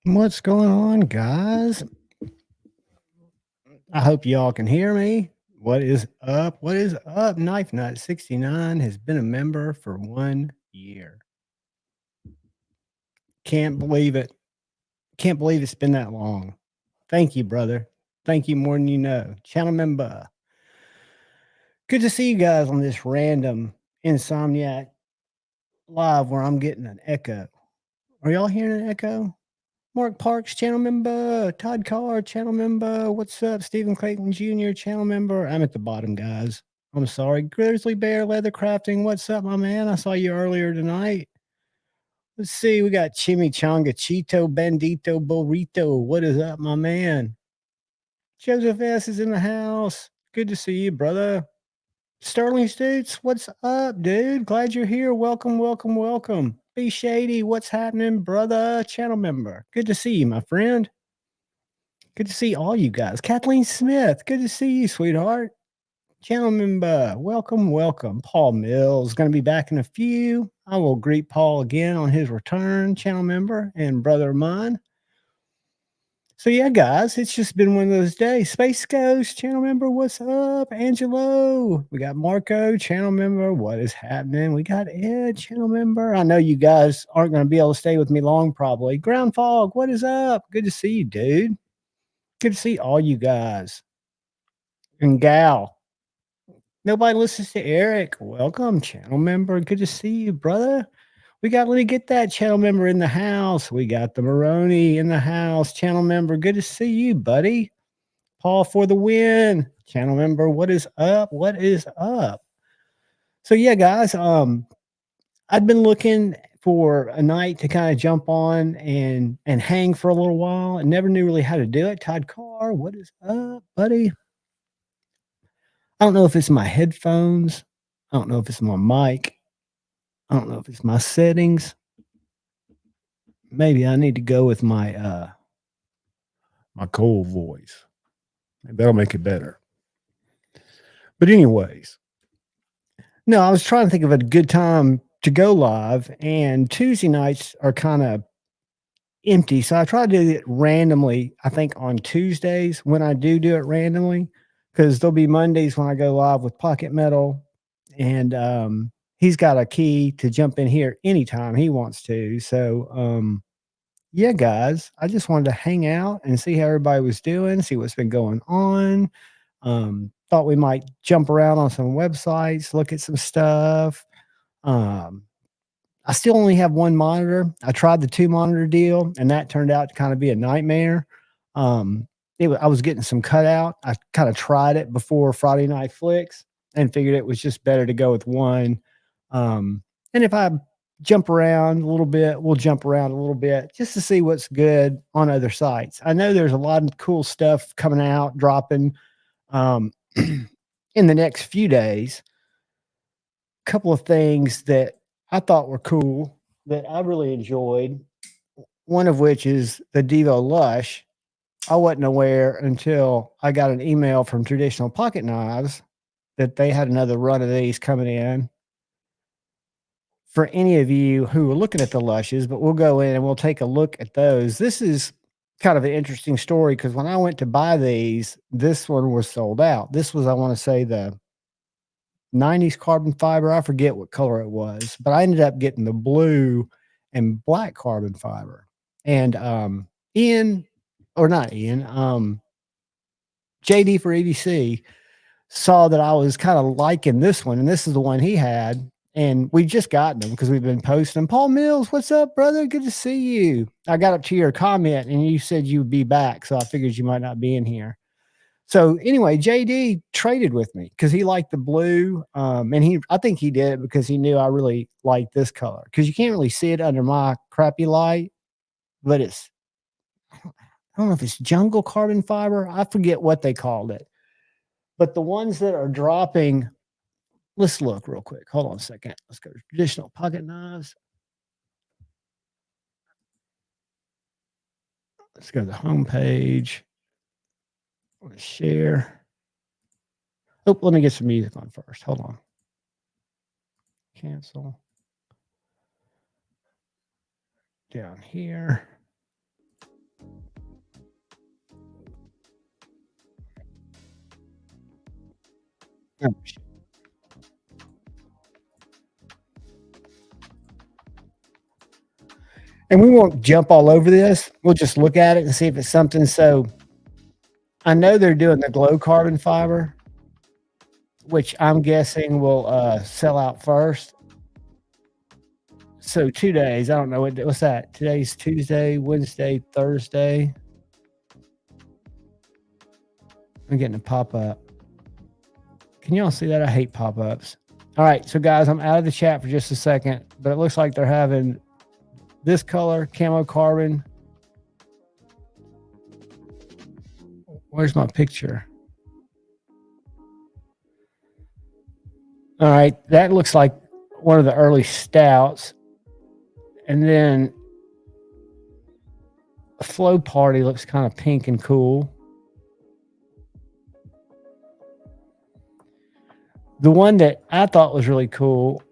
What's going on, guys? I hope y'all can hear me. What is up? What is up? Knife Nut 69 has been a member for 1 year. Can't believe it. Can't believe it's been that long. Thank you, brother. Thank you more than you know. Channel member. Good to see you guys on this random Insomniac live where I'm getting an echo. Are y'all hearing an echo? Mark Parks, channel member. Todd Carr, channel member. What's up? Stephen Clayton Jr., channel member. I'm at the bottom, guys. I'm sorry. Grizzly Bear Leather Crafting. What's up, my man? I saw you earlier tonight. Let's see. We got Chimichanga, Cheeto, Bandito, Burrito. What is up, my man? Joseph S. is in the house. Good to see you, brother. Sterling Stutes, what's up, dude? Glad you're here. Welcome, welcome, welcome. Be Shady, what's happening, brother? Channel member. Good to see you, my friend. Good to see all you guys. Kathleen Smith, good to see you, sweetheart. Channel member, welcome, welcome. Paul Mills, going to be back in a few. I will greet Paul again on his return, channel member and brother of mine. So yeah, guys, it's just been one of those days. Space Ghost, channel member, what's up? Angelo, we got Marco, channel member, what is happening? We got Ed, channel member. I know you guys aren't going to be able to stay with me long, probably. Ground Fog, what is up? Good to see you, dude. Good to see all you guys. And Gal, nobody listens to Eric. Welcome, channel member. Good to see you, brother. Let me get that channel member in the house. We got the Maroney in the house, channel member. Good to see you, buddy. Paul for the win. Channel member, what is up? What is up? So yeah, guys, I'd been looking for a night to kind of jump on and hang for a little while and never knew really how to do it. Todd Carr, what is up, buddy? I don't know if it's my headphones. I don't know if it's my mic. I don't know if it's my settings. Maybe I need to go with my cold voice. That'll make it better. But anyways, no, I was trying to think of a good time to go live, and Tuesday nights are kind of empty. So I try to do it randomly, I think on Tuesdays when I do it randomly, because there'll be Mondays when I go live with Pocket Metal, and he's got a key to jump in here anytime he wants to. So yeah, guys, I just wanted to hang out and see how everybody was doing, see what's been going on. Thought we might jump around on some websites, look at some stuff. Um, I still only have one monitor. I tried the two monitor deal, and that turned out to kind of be a nightmare. Um, I was getting some cutout. I kind of tried it before Friday Night Flicks and figured it was just better to go with one. And if I jump around a little bit, we'll jump around a little bit just to see what's good on other sites. I know there's a lot of cool stuff coming out, dropping in the next few days. Couple of things that I thought were cool that I really enjoyed. One of which is the Devo Lush. I wasn't aware until I got an email from Traditional Pocket Knives that they had another run of these coming in. For any of you who are looking at the Lushes, but we'll go in and we'll take a look at those. This is kind of an interesting story because when I went to buy these, this one was sold out. This was, I want to say, the 90s carbon fiber. I forget what color it was, but I ended up getting the blue and black carbon fiber. And Ian, or not Ian, JD for EBC saw that I was kind of liking this one, and this is the one he had. And we just gotten them because we've been posting them. Paul Mills, what's up, brother? Good to see you. I got up to your comment and you said you would be back, so I figured you might not be in here. So anyway, JD traded with me because he liked the blue, and I think he did it because he knew I really liked this color because you can't really see it under my crappy light, but I don't know if it's jungle carbon fiber. I forget what they called it, but the ones that are dropping. Let's look real quick. Hold on a second. Let's go to Traditional Pocket Knives. Let's go to the home page. Share. Oh, let me get some music on first. Hold on. Cancel. Down here. Oh, and we won't jump all over this. We'll just look at it and see if it's something. So I know they're doing the glow carbon fiber, which I'm guessing will sell out first. So 2 days. I don't know what's that. Today's Tuesday, Wednesday, Thursday. I'm getting a pop up. Can y'all see that? I hate pop ups. All right, so guys, I'm out of the chat for just a second, but it looks like they're having this color, camo carbon. Where's my picture? All right, that looks like one of the early stouts. And then a Flow Party looks kind of pink and cool. The one that I thought was really cool,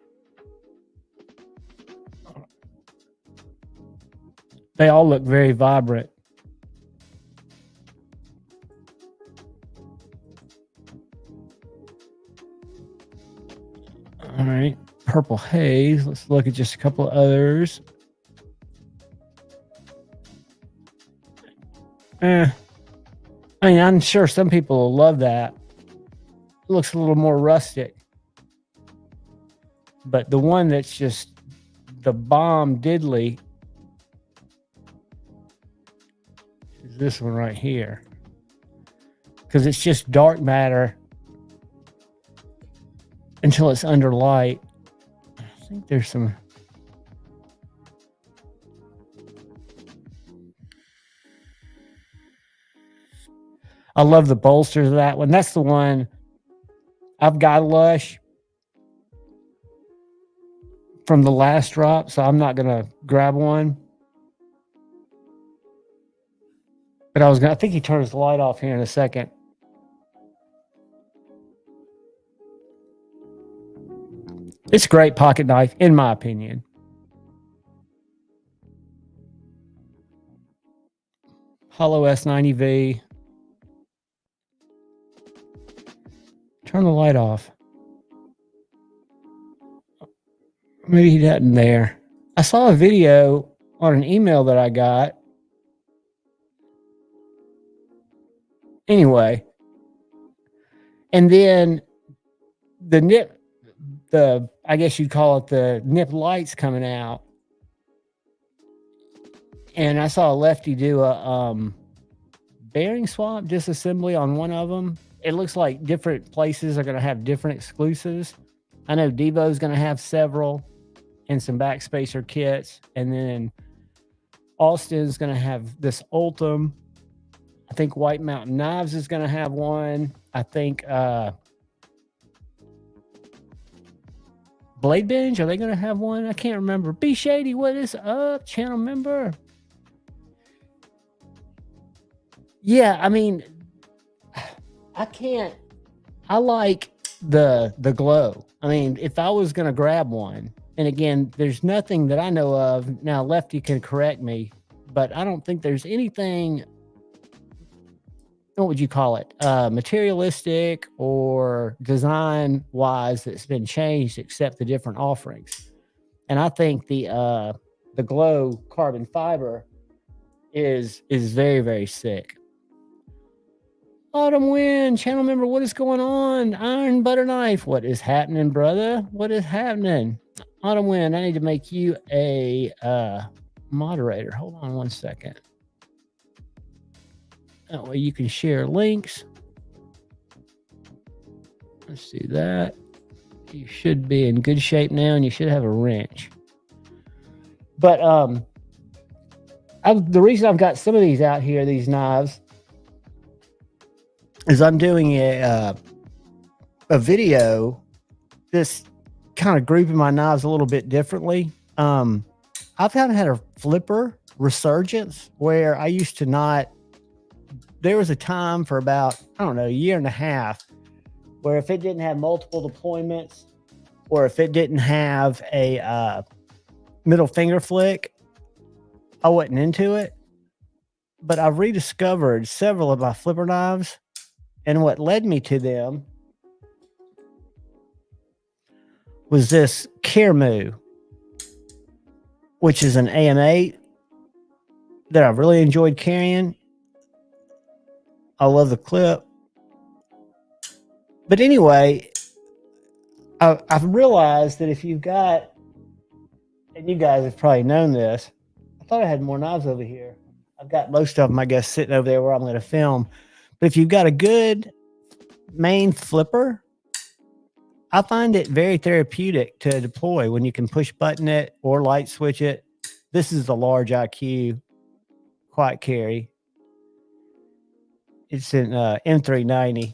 they all look very vibrant. All right, Purple Haze. Let's look at just a couple of others. I mean, I'm sure some people will love that. It looks a little more rustic. But the one that's just the bomb diddly is this one right here. Because it's just dark matter until it's under light. I think there's some... I love the bolsters of that one. That's the one. I've got Lush from the last drop, so I'm not gonna grab one. But I think he turns the light off here in a second. It's a great pocket knife, in my opinion. Hollow S90V. Turn the light off. Maybe he doesn't there. I saw a video on an email that I got. Anyway. And then I guess you'd call it the nip lights coming out. And I saw a lefty do a bearing swap disassembly on one of them. It looks like different places are going to have different exclusives. I know Devo's going to have several and some backspacer kits. And then Austin's going to have this Ultim. I think White Mountain Knives is going to have one. I think Blade Binge, are they going to have one? I can't remember. B Shady, what is up? Channel member. Yeah, I mean, I like the glow. I mean, if I was going to grab one, and again, there's nothing that I know of. Now, Lefty can correct me, but I don't think there's anything, what would you call it? Materialistic or design wise that's been changed except the different offerings. And I think the glow carbon fiber is very, very sick. Autumn Wind, channel member, what is going on? Iron Butter Knife, what is happening, brother? What is happening? Autumn Wind, I need to make you a moderator. Hold on one second. That way you can share links. Let's do that. You should be in good shape now, and you should have a wrench. But the reason I've got some of these out here, these knives, is I'm doing a video just kind of grouping my knives a little bit differently. I've kind of had a flipper resurgence where I used to not. There was a time for about, I don't know, a year and a half where if it didn't have multiple deployments or if it didn't have a middle finger flick, I wasn't into it. But I've rediscovered several of my flipper knives. And what led me to them was this Kermu, which is an AM8 that I really enjoyed carrying. I love the clip. But anyway, I've realized that if you've got, and you guys have probably known this, I thought I had more knives over here. I've got most of them, I guess, sitting over there where I'm going to film. But if you've got a good main flipper, I find it very therapeutic to deploy when you can push button it or light switch it. This is the large IQ quiet carry. It's in M390.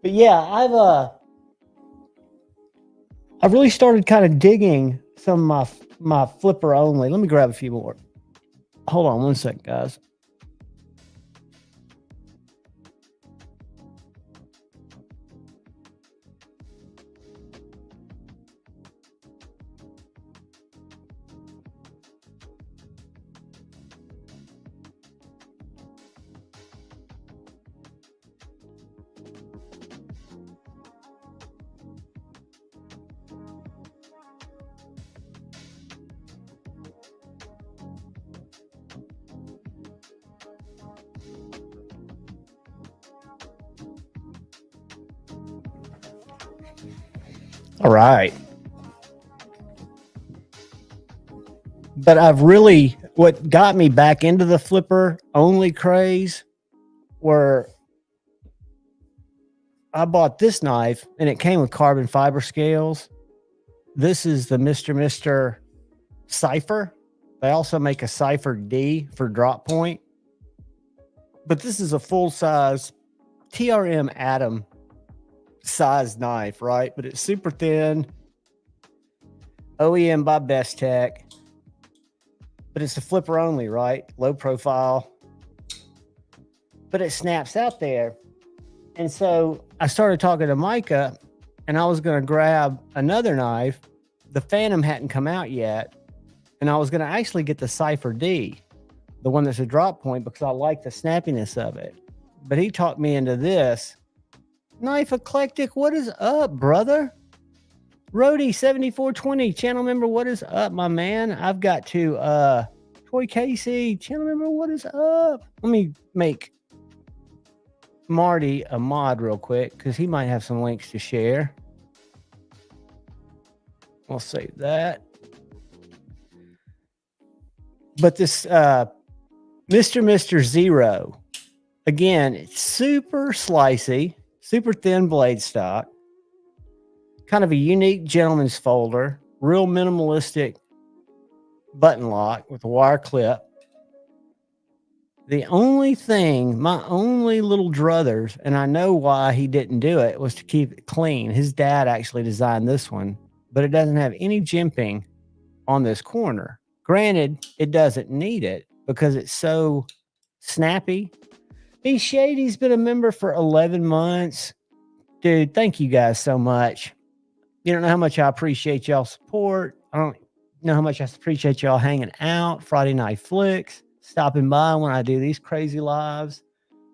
But yeah, I've really started kind of digging some of my flipper only. Let me grab a few more. Hold on one second, guys. All right. But what got me back into the flipper only craze were I bought this knife and it came with carbon fiber scales. This is the Mr. Cypher. They also make a Cypher D for drop point. But this is a full size TRM Atom size knife, right? But it's super thin. OEM by Best Tech. But it's a flipper only, right? Low profile. But it snaps out there. And so I started talking to Micah and I was going to grab another knife. The Phantom hadn't come out yet. And I was going to actually get the Cypher D, the one that's a drop point, because I like the snappiness of it. But he talked me into this. Knife Eclectic, what is up, brother? Rody 7420, channel member, what is up, my man? I've got to Troy Casey, channel member, what is up? Let me make Marty a mod real quick because he might have some links to share. I'll save that. But this Mr. Zero, again, it's super slicey, super thin blade stock, kind of a unique gentleman's folder, real minimalistic button lock with a wire clip. The only thing, my only little druthers, and I know why he didn't do it, was to keep it clean. His dad actually designed this one, but it doesn't have any jimping on this corner. Granted, it doesn't need it because it's so snappy. B Shady's been a member for 11 months. Dude, thank you guys so much. You don't know how much I appreciate y'all's support. I don't know how much I appreciate y'all hanging out, Friday Night Flicks, stopping by when I do these crazy lives,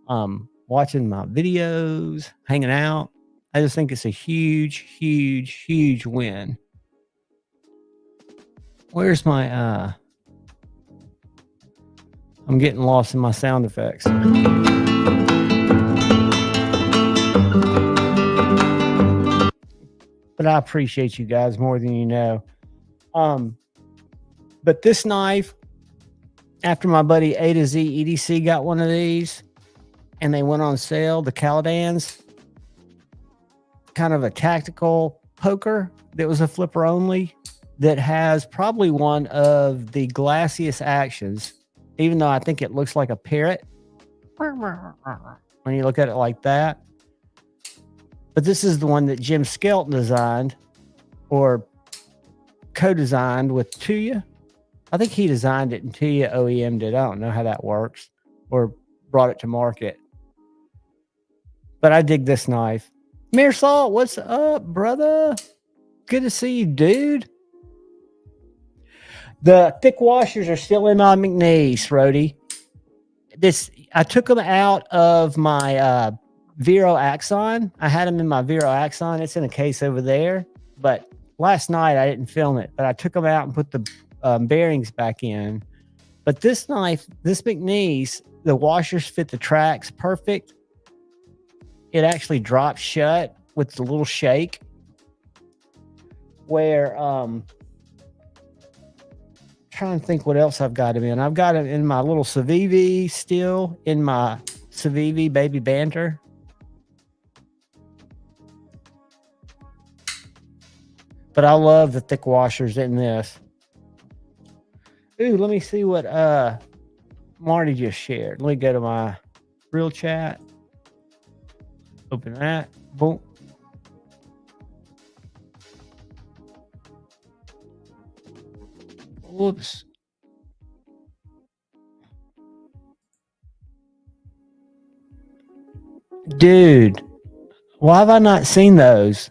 watching my videos, hanging out. I just think it's a huge, huge, huge win. Where's my, I'm getting lost in my sound effects. But I appreciate you guys more than you know. But this knife, after my buddy A to Z EDC got one of these and they went on sale, the Caladans, kind of a tactical poker that was a flipper only, that has probably one of the glassiest actions, even though I think it looks like a parrot when you look at it like that. But this is the one that Jim Skelton designed or co-designed with Tuya. I think he designed it and Tuya OEM'd it. I don't know how that works, or brought it to market. But I dig this knife. Mayor Salt, what's up, brother? Good to see you, dude. The thick washers are still in my McNeese, Rody. I took them out of my Vero Axon. I had them in my Vero Axon. It's in a case over there. But last night I didn't film it, but I took them out and put the bearings back in. But this knife, this McNeese, the washers fit the tracks perfect. It actually drops shut with the little shake. Where trying to think what else I've got him in. I've got him in my little Civivi still, in my Civivi Baby Banter. But I love the thick washers in this. Ooh, let me see what Marty just shared. Let me go to my real chat. Open that. Boom. Whoops. Dude, why have I not seen those?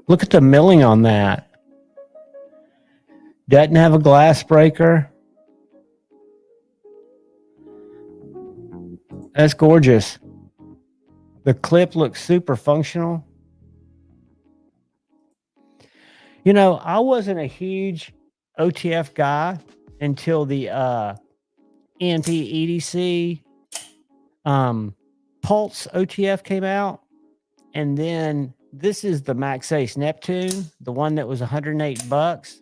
Look at the milling on that. Doesn't have a glass breaker. That's gorgeous. The clip looks super functional. You know, I wasn't a huge OTF guy until the EMP EDC Pulse OTF came out. And then this is the Max Ace Neptune, the one that was $108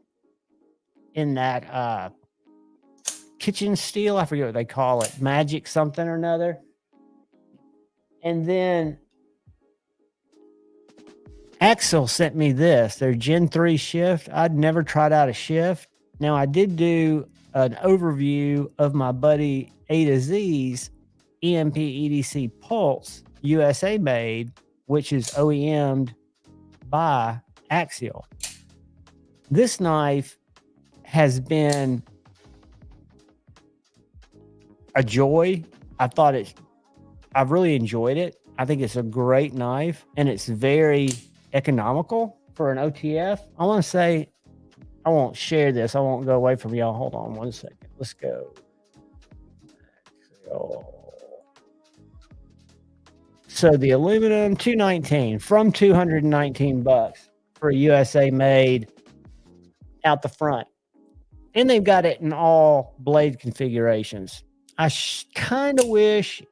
in that kitchen steel. I forget what they call it, magic something or another. And then Axel sent me this, their Gen 3 shift. I'd never tried out a shift. Now, I did do an overview of my buddy A to Z's EMP EDC Pulse, USA made, which is OEM'd by Axial. This knife has been a joy. I've really enjoyed it. I think it's a great knife, and it's very economical for an OTF. I want to say, I won't share this. I won't go away from y'all. Hold on one second. Let's go. So the aluminum, $219 from $219 for a USA made out the front. And they've got it in all blade configurations. I kind of wish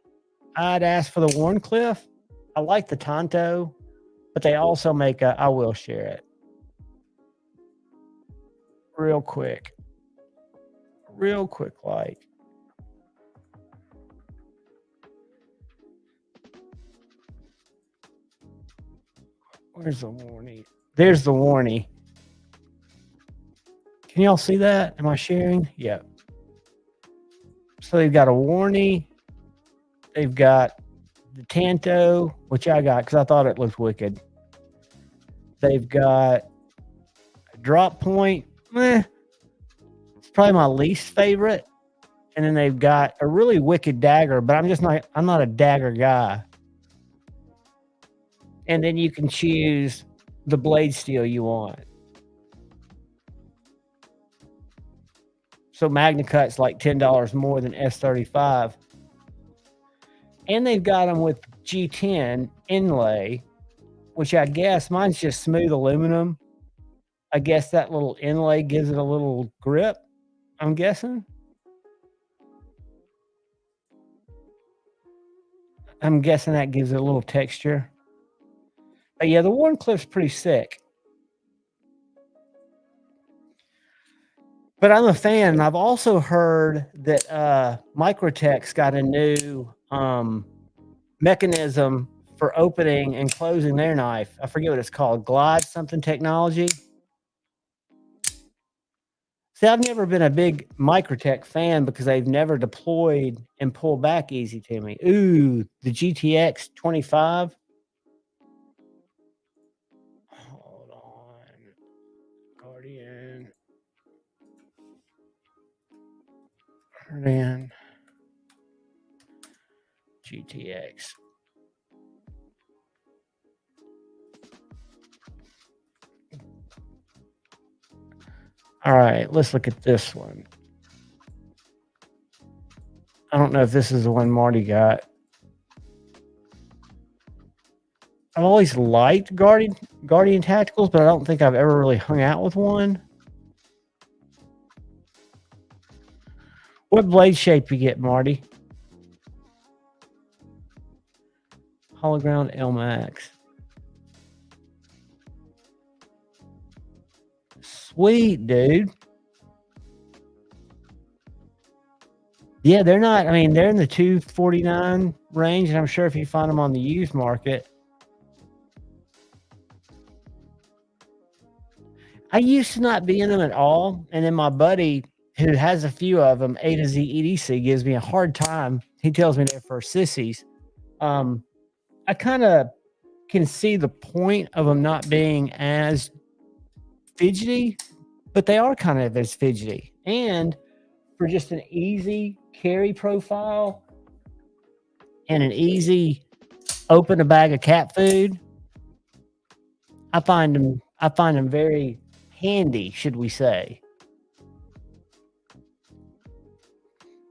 I'd asked for the Warncliffe. I like the Tonto, but they also make I will share it real quick like. Where's the warning? There's the warning. Can y'all see that? Am I sharing? Yeah. So they've got a warning. They've got the Tanto, which I got because I thought it looked wicked. They've got a drop point. It's probably my least favorite. And then they've got a really wicked dagger, but I'm not a dagger guy. And then you can choose the blade steel you want. So MagnaCut's like $10 more than S35. And they've got them with G10 inlay, which I guess mine's just smooth aluminum. I guess that little inlay gives it a little grip, I'm guessing. I'm guessing that gives it a little texture. But yeah, the Warncliffe's pretty sick. But I'm a fan. And I've also heard that Microtech's got a new mechanism for opening and closing their knife. I forget what it's called. Glide something technology. See, I've never been a big Microtech fan because they've never deployed and pulled back easy to me. Ooh, the GTX 25. Hold on. Guardian. GTX. All right, let's look at this one. I don't know if this is the one Marty got. I've always liked Guardian Tacticals, but I don't think I've ever really hung out with one. What blade shape you get, Marty? Hologround LMAX. Sweet, dude. Yeah, they're not. I mean, they're in the $249 range, and I'm sure if you find them on the used market. I used to not be in them at all, and then my buddy who has a few of them, A to Z EDC, gives me a hard time. He tells me they're for sissies. I kind of can see the point of them not being as fidgety, but they are kind of as fidgety. And for just an easy carry profile and an easy open a bag of cat food, I find them very handy, should we say.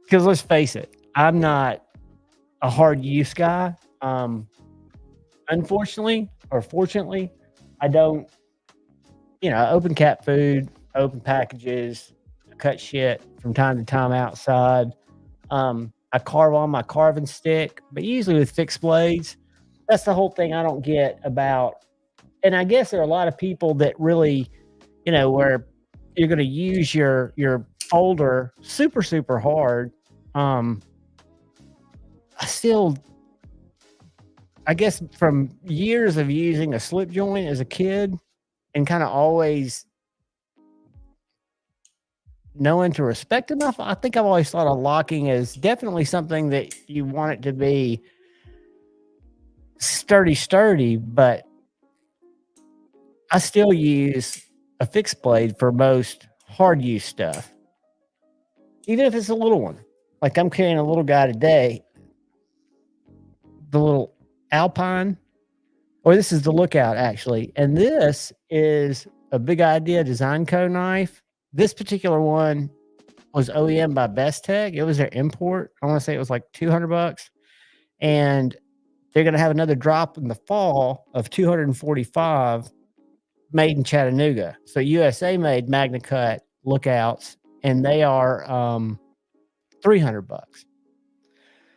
Because let's face it, I'm not a hard use guy. Unfortunately or fortunately, I don't, open cat food, open packages, cut shit from time to time outside. I carve on my carving stick, but usually with fixed blades. That's the whole thing I don't get about. And I guess there are a lot of people that really, where you're going to use your folder super, super hard. I guess from years of using a slip joint as a kid and kind of always knowing to respect enough, I think I've always thought of locking as definitely something that you want it to be sturdy, but I still use a fixed blade for most hard use stuff, even if it's a little one. Like I'm carrying a little guy today, the little Alpine, or this is the Lookout actually, and this is a Big Idea Design Co knife. This particular one was OEM by Best Tech. It was their import. I want to say it was like $200, and they're going to have another drop in the fall of 245 made in Chattanooga. So USA made Magna Cut Lookouts, and they are $300.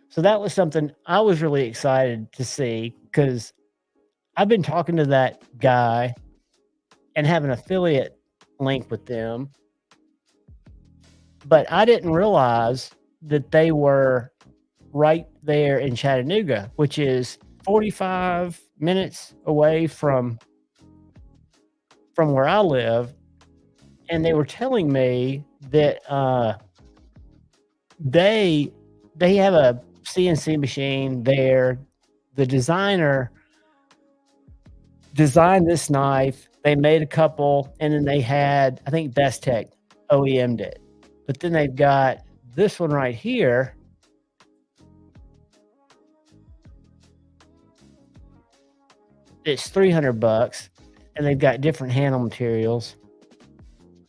So that was something I was really excited to see because I've been talking to that guy and have an affiliate link with them, but I didn't realize that they were right there in Chattanooga, which is 45 minutes away from where I live. And they were telling me that they have a CNC machine there. The designer designed this knife. They made a couple, and then they had, I think Best Tech OEM'd it. But then they've got this one right here. It's $300, and they've got different handle materials,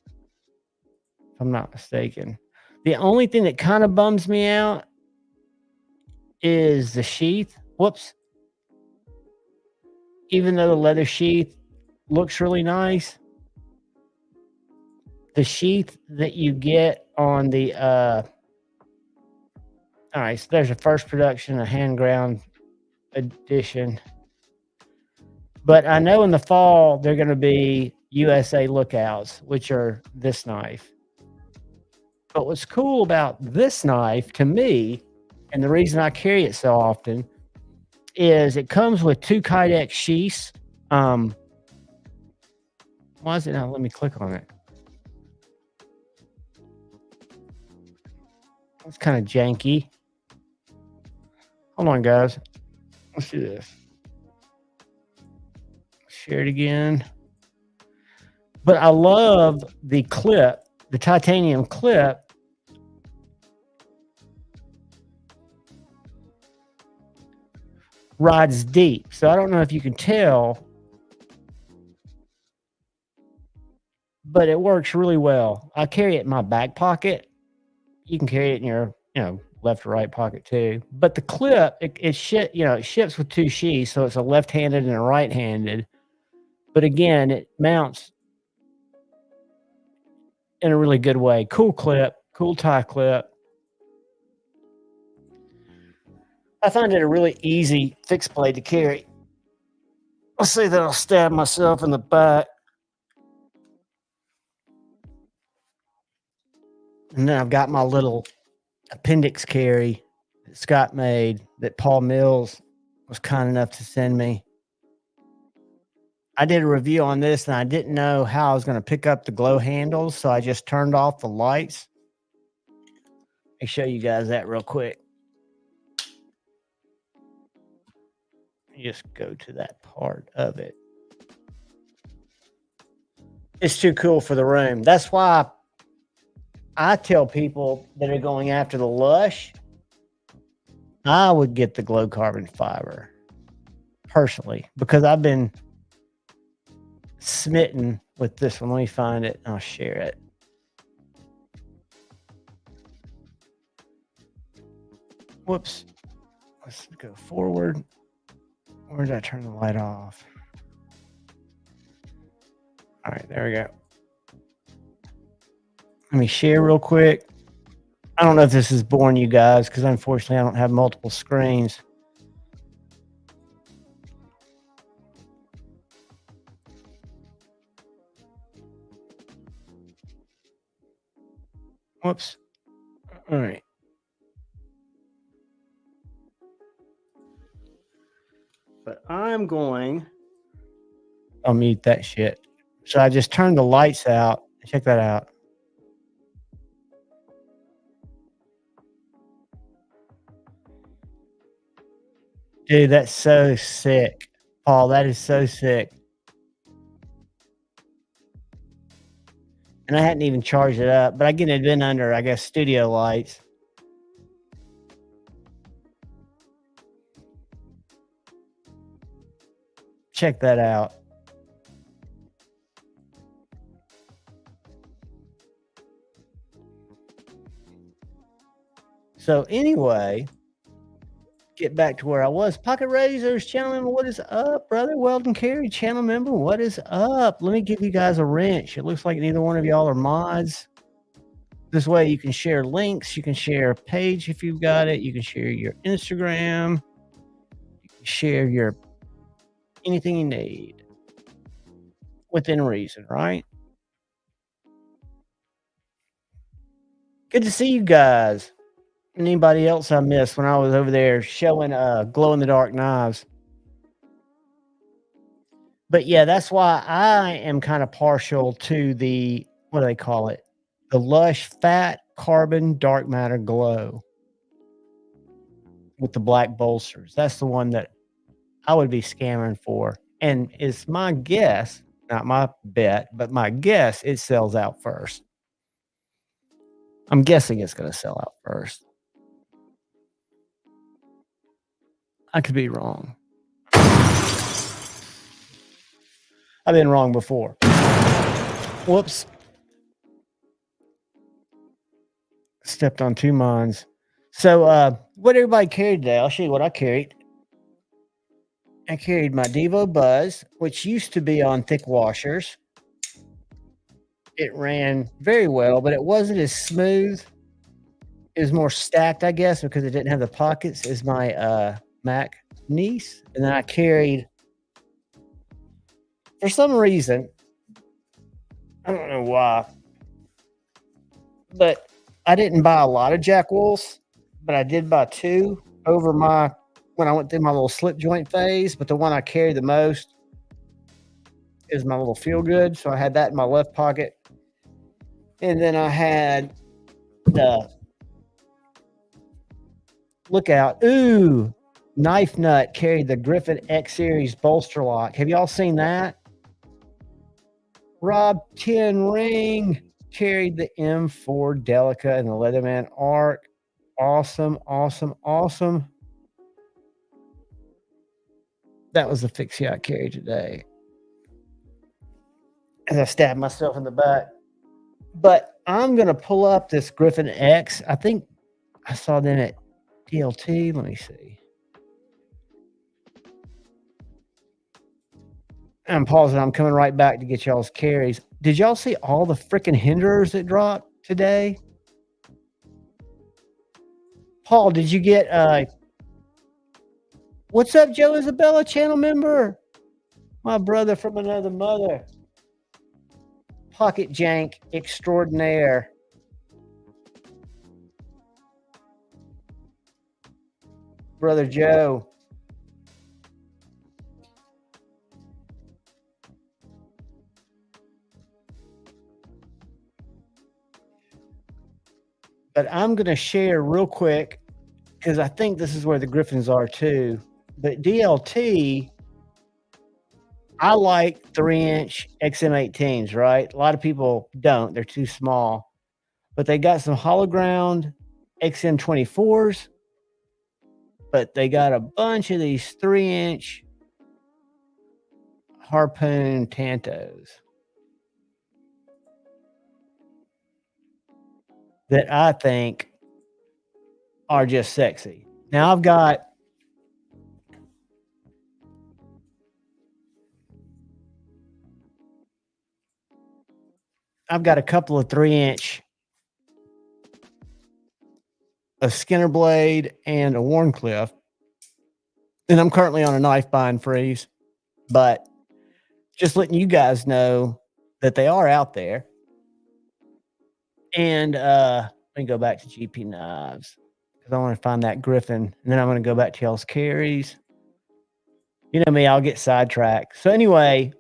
if I'm not mistaken. The only thing that kind of bums me out is the sheath. Whoops. Even though the leather sheath looks really nice, the sheath that you get on the all right, so there's a first production, a hand ground edition. But I know in the fall they're going to be USA Lookouts, which are this knife. But what's cool about this knife to me, and the reason I carry it so often, is it comes with 2 Kydex sheaths. Why is it not? Let me click on it. It's kind of janky. Hold on, guys. Let's do this. Share it again. But I love the clip, the titanium clip. Rides deep. So I don't know if you can tell, but it works really well. I carry it in my back pocket. You can carry it in your, left or right pocket too. But the clip, it ships with 2 sheaths, so it's a left-handed and a right-handed. But again, it mounts in a really good way. Cool clip, cool tie clip. I find it a really easy fixed blade to carry. Let's say that I'll stab myself in the back. And then I've got my little appendix carry that Scott made that Paul Mills was kind enough to send me. I did a review on this and I didn't know how I was going to pick up the glow handles, so I just turned off the lights. Let me show you guys that real quick. Just go to that part of it. It's too cool for the room. That's why I tell people that are going after the Lush, I would get the glow carbon fiber personally, because I've been smitten with this one. Let me find it and I'll share it. Whoops. Let's go forward. Where did I turn the light off? All right, there we go. Let me share real quick. I don't know if this is boring you guys, because unfortunately I don't have multiple screens. Whoops. All right. But I'm going, I'll mute that shit. So I just turned the lights out. Check that out. Dude, that's so sick. Paul, that is so sick. And I hadn't even charged it up, but again, it'd been under, I guess, studio lights. Check that out. So anyway, get back to where I was. Pocket Razors, channel member, what is up, brother? Weldon Carey, channel member, what is up? Let me give you guys a wrench. It looks like neither one of y'all are mods. This way you can share links. You can share a page if you've got it. You can share your Instagram. You can share your anything you need within reason, right? Good to see you guys. Anybody else I missed when I was over there showing glow-in-the-dark knives? But yeah, that's why I am kind of partial to the, what do they call it? The Lush Fat Carbon Dark Matter Glow with the black bolsters. That's the one that I would be scamming for. And it's my guess, not my bet, but my guess it sells out first. I'm guessing it's going to sell out first. I could be wrong. I've been wrong before. Whoops. Stepped on 2 mines. So what everybody carried today, I'll show you what I carried. I carried my Devo Buzz, which used to be on thick washers. It ran very well, but it wasn't as smooth. It was more stacked, I guess, because it didn't have the pockets as my Mac niece. And then I carried, for some reason, I don't know why, but I didn't buy a lot of Jack Wolfs, but I did buy 2 over when I went through my little slip joint phase. But the one I carried the most is my little Feel Good. So I had that in my left pocket. And then I had the Lookout. Ooh, Knife Nut carried the Griffin X Series bolster lock. Have y'all seen that? Rob 10 Ring carried the M4 Delica and the Leatherman Arc. Awesome, awesome, awesome. That was the fixie I carried today. As I stabbed myself in the back. But I'm going to pull up this Griffin X. I think I saw them at TLT, let me see. I'm pausing. I'm coming right back to get y'all's carries. Did y'all see all the freaking hinderers that dropped today? Paul, did you get what's up, Joe Isabella, channel member? My brother from another mother. Pocket jank extraordinaire. Brother Joe. But I'm going to share real quick because I think this is where the Griffins are too. But DLT, I like 3-inch XM18s, right? A lot of people don't. They're too small. But they got some hollow ground XM24s. But they got a bunch of these 3-inch Harpoon Tantos that I think are just sexy. Now I've got a couple of 3-inch, a Skinner blade and a Warncliffe, and I'm currently on a knife bind freeze, but just letting you guys know that they are out there. And let me go back to GP knives because I want to find that Griffin, and then I'm going to go back to y'all's carries. You know me, I'll get sidetracked. So anyway,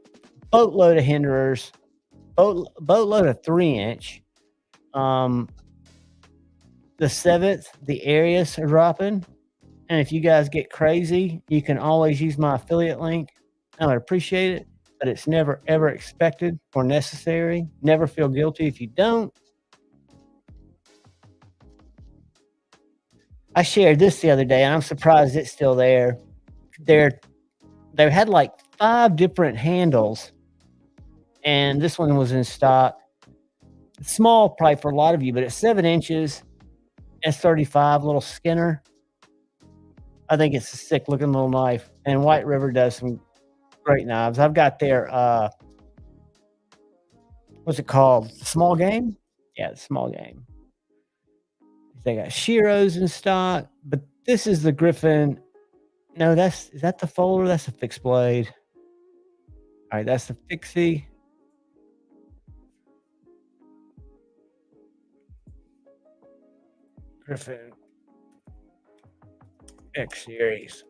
boatload of hinderers, boatload of 3-inch. The 7th, the Arius are dropping. And if you guys get crazy, you can always use my affiliate link. I would appreciate it, but it's never, ever expected or necessary. Never feel guilty if you don't. I shared this the other day, and I'm surprised it's still there. They had like 5 different handles, and this one was in stock. It's small, probably for a lot of you, but it's 7 inches, S35 little Skinner. I think it's a sick looking little knife, and White River does some great knives. I've got their what's it called? Small game? Yeah, the small game. They got Shiros in stock, but this is the Griffin. No, is that the Folder? That's a fixed blade. All right, that's the Fixie. Griffin X Series.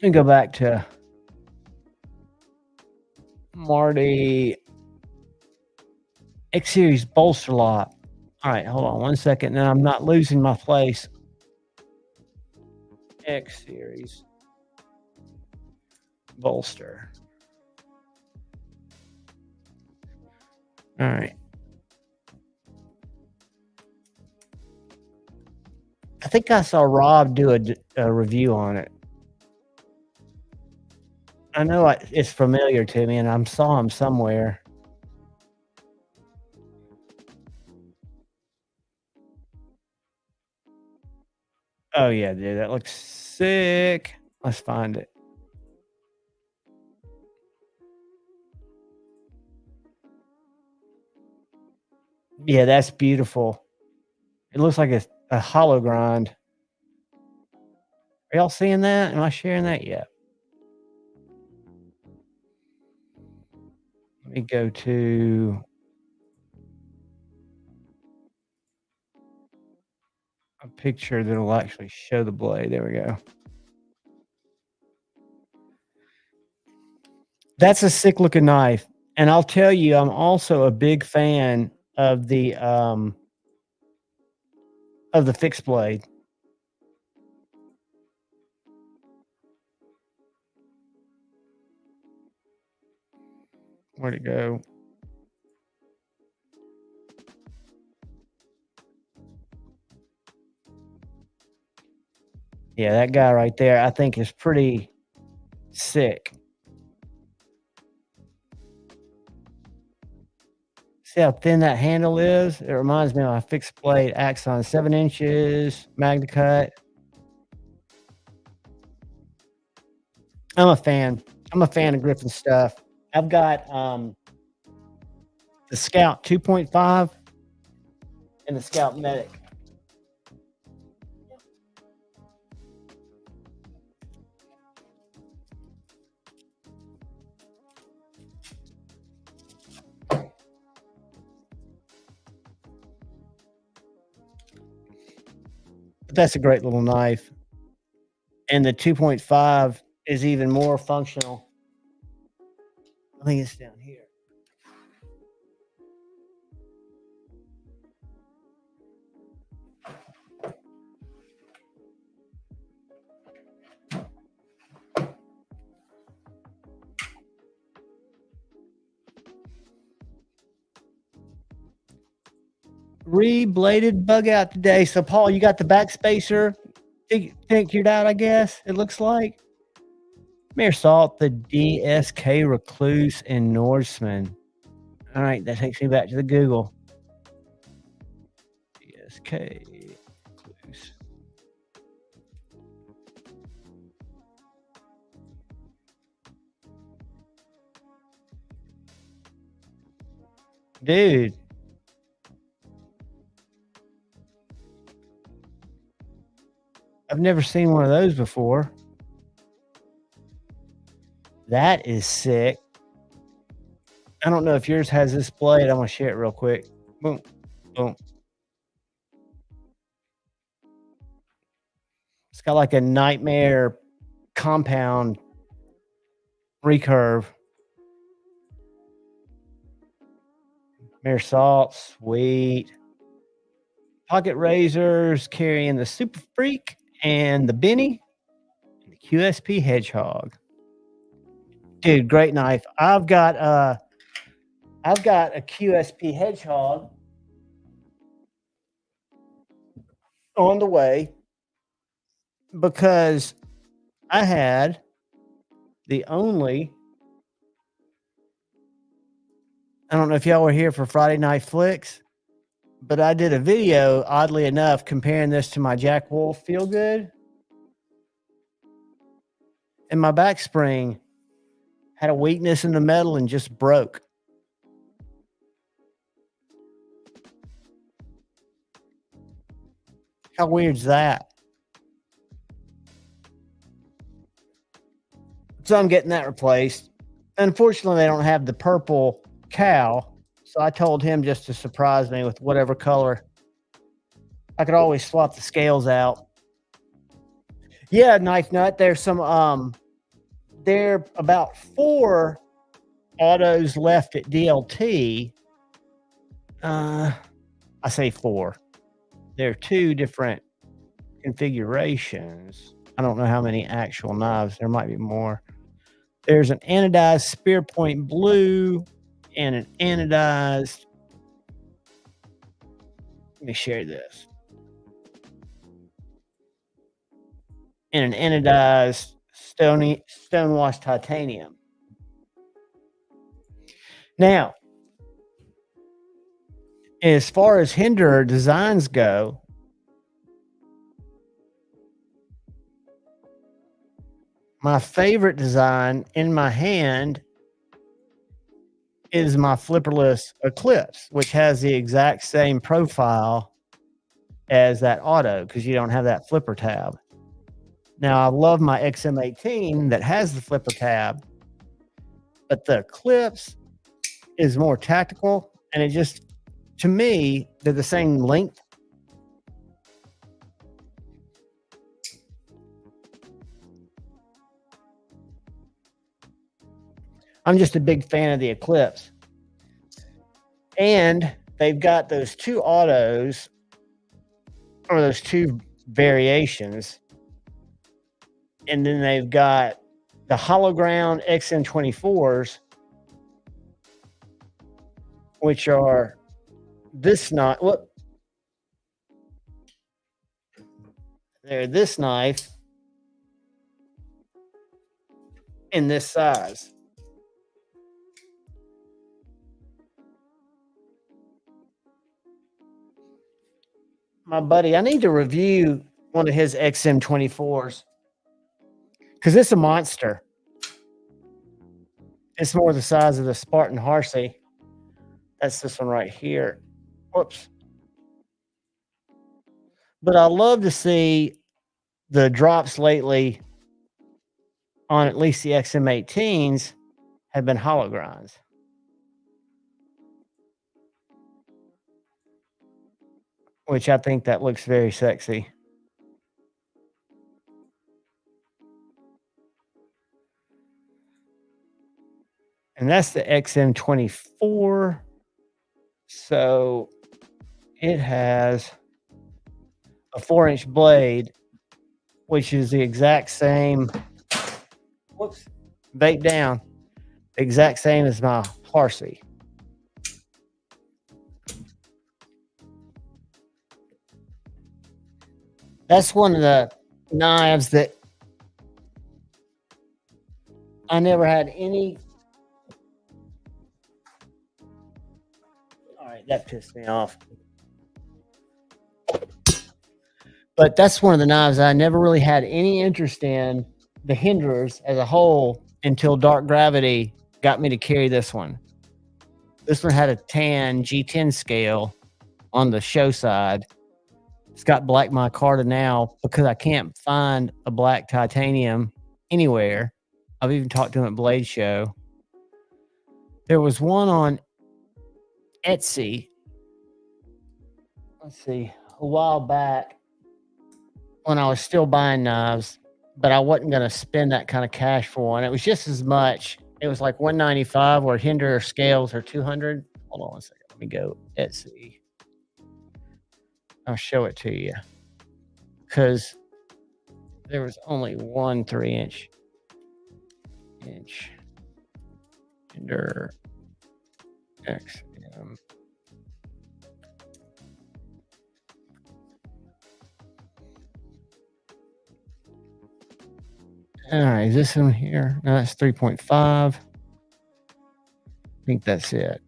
Let me go back to Marty. X Series bolster lock. All right, hold on 1 second. Now I'm not losing my place. X Series bolster. All right. I think I saw Rob do a review on it. I know it's familiar to me, and I saw him somewhere. Oh yeah, dude, that looks sick. Let's find it. Yeah, that's beautiful. It looks like a hollow grind. Are y'all seeing that? Am I sharing that yet? Let me go to a picture that'll actually show the blade. There we go. That's a sick looking knife. And I'll tell you, I'm also a big fan of the fixed blade. Where'd it go? Yeah, that guy right there, I think is pretty Sick. See how thin that handle is? It reminds me of a fixed blade Axon, 7 inches, Magna Cut. I'm a fan. I'm a fan of Griffin stuff. I've got the Scout 2.5 and the Scout Medic. But that's a great little knife. And the 2.5 is even more functional. I think it's down here. Rebladed bug out today. So, Paul, you got the backspacer figured out, I guess, it looks like. Mere Salt, the DSK Recluse, and Norseman. All right, that takes me back to the Google. DSK Recluse. Dude. I've never seen one of those before. That is sick. I don't know if yours has this blade. I'm going to share it real quick. Boom, boom. It's got like a nightmare compound recurve. Mere Salt, sweet. Pocket razors carrying the Super Freak and the Benny and the QSP Hedgehog. Dude, great knife. I've got a QSP Hedgehog on the way because I had the only, I don't know if y'all were here for Friday Night Flicks, but I did a video, oddly enough, comparing this to my Jack Wolf Feel Good. And my back spring had a weakness in the metal and just broke. How weird's that? So I'm getting that replaced. Unfortunately, they don't have the purple cow. So I told him just to surprise me with whatever color. I could always swap the scales out. Yeah, Knife Nut. There's some there are about 4 autos left at DLT. I say 4. There are 2 different configurations. I don't know how many actual knives. There might be more. There's an anodized spear point blue and an anodized. Let me share this. And an anodized stonewashed titanium. Now, as far as Hinderer designs go, my favorite design in my hand is my flipperless Eclipse, which has the exact same profile as that auto because you don't have that flipper tab. Now, I love my XM18 that has the flipper tab, but the Eclipse is more tactical, and it just, to me, they're the same length. I'm just a big fan of the Eclipse. And they've got those 2 autos, or those 2 variations. And then they've got the hollow ground XM24s, which are this knife. What? They're this knife in this size. My buddy, I need to review one of his XM24s because it's a monster. It's more the size of the Spartan Harsey. That's this one right here. Whoops. But I love to see the drops lately on at least the XM18s have been hologrinds. Which I think that looks very sexy. And that's the XM24. So it has a 4-inch blade, which is the exact same. Whoops, vape down. Exact same as my Harsey. That's one of the knives that I never had any. All right, that pissed me off. But that's one of the knives I never really had any interest in, the Hinderers as a whole, until Dark Gravity got me to carry this one. This one had a tan G10 scale on the show side. It's got black micarta now because I can't find a black titanium anywhere. I've even talked to him at Blade Show. There was one on Etsy. Let's see, a while back when I was still buying knives, but I wasn't going to spend that kind of cash for one. It was just as much. It was like $195, where Hinderer scales are $200. Hold on one second. Let me go Etsy. I'll show it to you because there was only one 3-inch Hinderer XM. All right, is this one here? No, that's 3.5. I think that's it.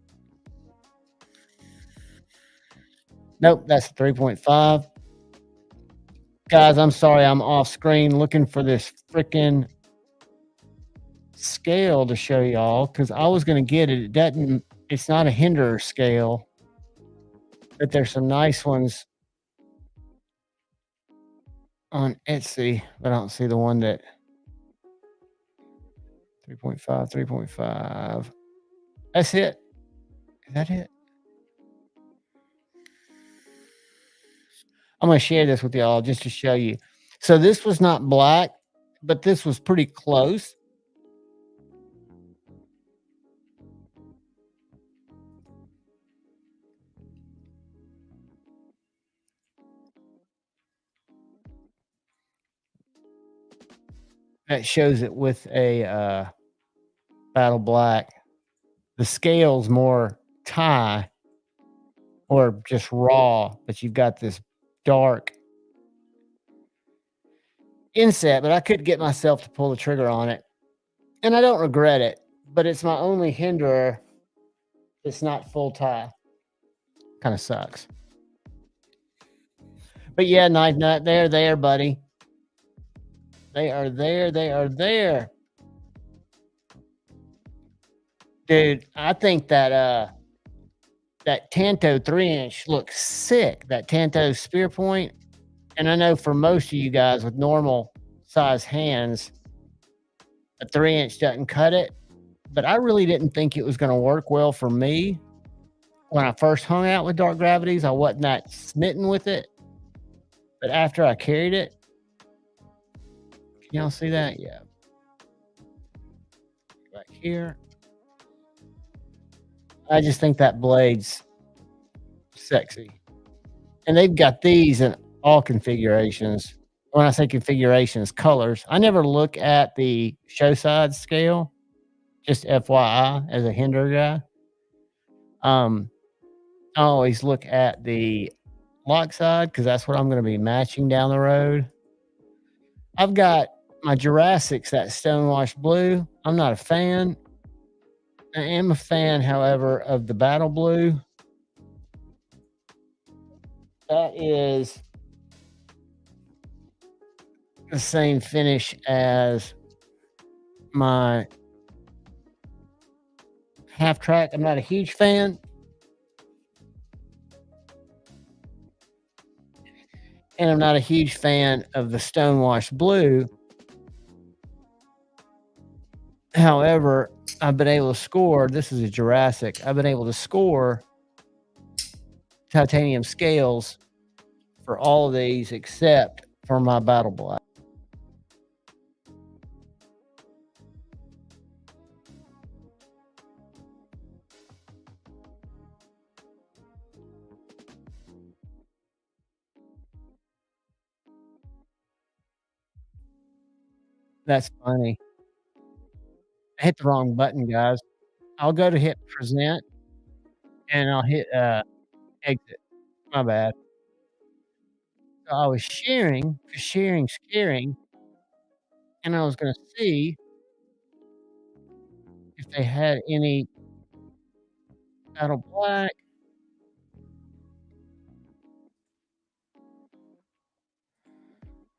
Nope, that's 3.5. Guys, I'm sorry, I'm off screen looking for this freaking scale to show y'all because I was going to get it. It doesn't, it's not a Hinderer scale, but there's some nice ones on Etsy, but I don't see the one that 3.5, 3.5. That's it. Is that it? I'm going to share this with y'all just to show you. So this was not black, but this was pretty close. That shows it with a battle black. The scale's more tie or just raw, but you've got this dark inset, but I couldn't get myself to pull the trigger on it. And I don't regret it, but it's my only Hinderer that's not full tie. Kind of sucks. But yeah, Knife Nut, they're there, buddy. They are there. They are there. Dude, I think that that Tanto 3-inch looks sick. That Tanto spear point. And I know for most of you guys with normal size hands, a 3-inch doesn't cut it. But I really didn't think it was going to work well for me. When I first hung out with Dark Gravities, I wasn't that smitten with it. But after I carried it, can y'all see that? Yeah. Right here. I just think that blade's sexy. And they've got these in all configurations. When I say configurations, colors. I never look at the show side scale, just FYI, as a Hinderer guy. I always look at the lock side because that's what I'm going to be matching down the road. I've got my Jurassics, that Stonewashed Blue. I'm not a fan. I am a fan, however, of the Battle Blue. That is the same finish as my half track. I'm not a huge fan. And I'm not a huge fan of the Stonewash Blue. However, I've been able to score. This is a Jurassic. I've been able to score titanium scales for all of these except for my Battle Black. That's funny. I hit the wrong button, guys. I'll go to hit present and I'll hit exit. My bad. So I was sharing, 'cause sharing's caring, and I was gonna see if they had any Battle Black.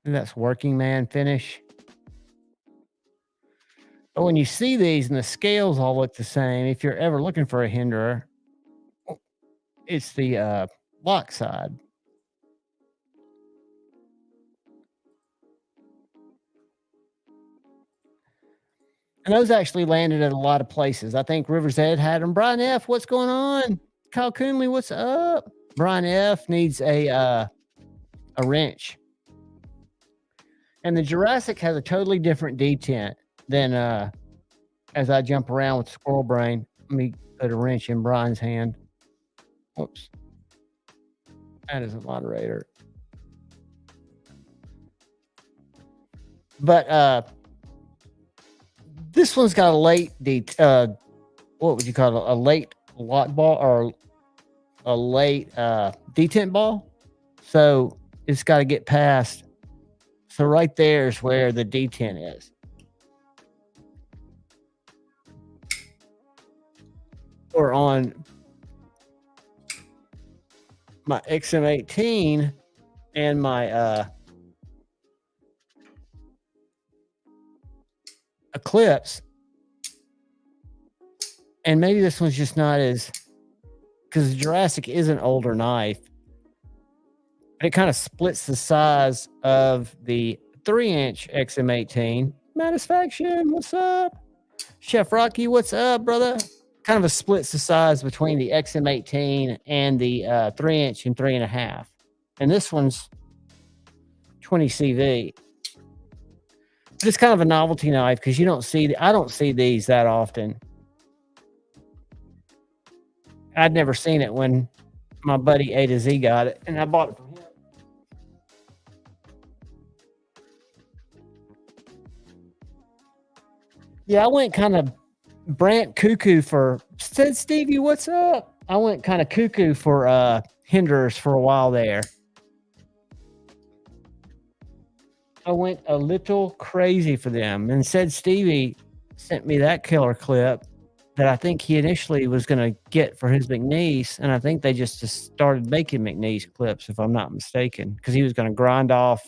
And that's working man finish. But when you see these and the scales all look the same, if you're ever looking for a hinderer, it's the block side. And those actually landed at a lot of places. I think River's Edge had them. Brian F, what's going on? Kyle Coonley, what's up? Brian F needs a wrench. And the Jurassic has a totally different detent than as I jump around with Squirrel Brain. Let me put a wrench in Brian's hand. Whoops. That is a moderator. But this one's got a late what would you call it? A late lot ball or a late detent ball. So it's got to get past. So right there is where the detent is. Or on my XM18 and my Eclipse, and maybe this one's just not as, because the Jurassic is an older knife, but it kind of splits the size of the 3-inch XM18. Satisfaction, what's up? Chef Rocky, what's up, brother? Kind of a splits the size between the XM18 and the 3-inch and 3.5. And this one's 20 CV. But it's kind of a novelty knife because you don't see, I don't see these that often. I'd never seen it when my buddy A to Z got it, and I bought it from him. Yeah, I went kind of Brant cuckoo for, said Stevie, what's up? I went kind of cuckoo for hinderers for a while there. I went a little crazy for them, and said Stevie sent me that killer clip that I think he initially was going to get for his McNeese, and I think they just started making McNeese clips, if I'm not mistaken, because he was going to grind off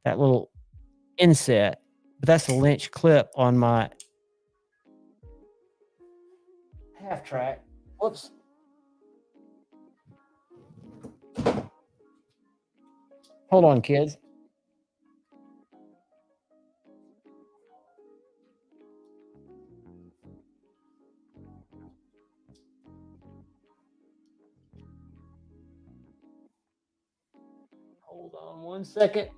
that little inset. But that's a Lynch clip on my half track. Whoops. Hold on, kids. Hold on 1 second.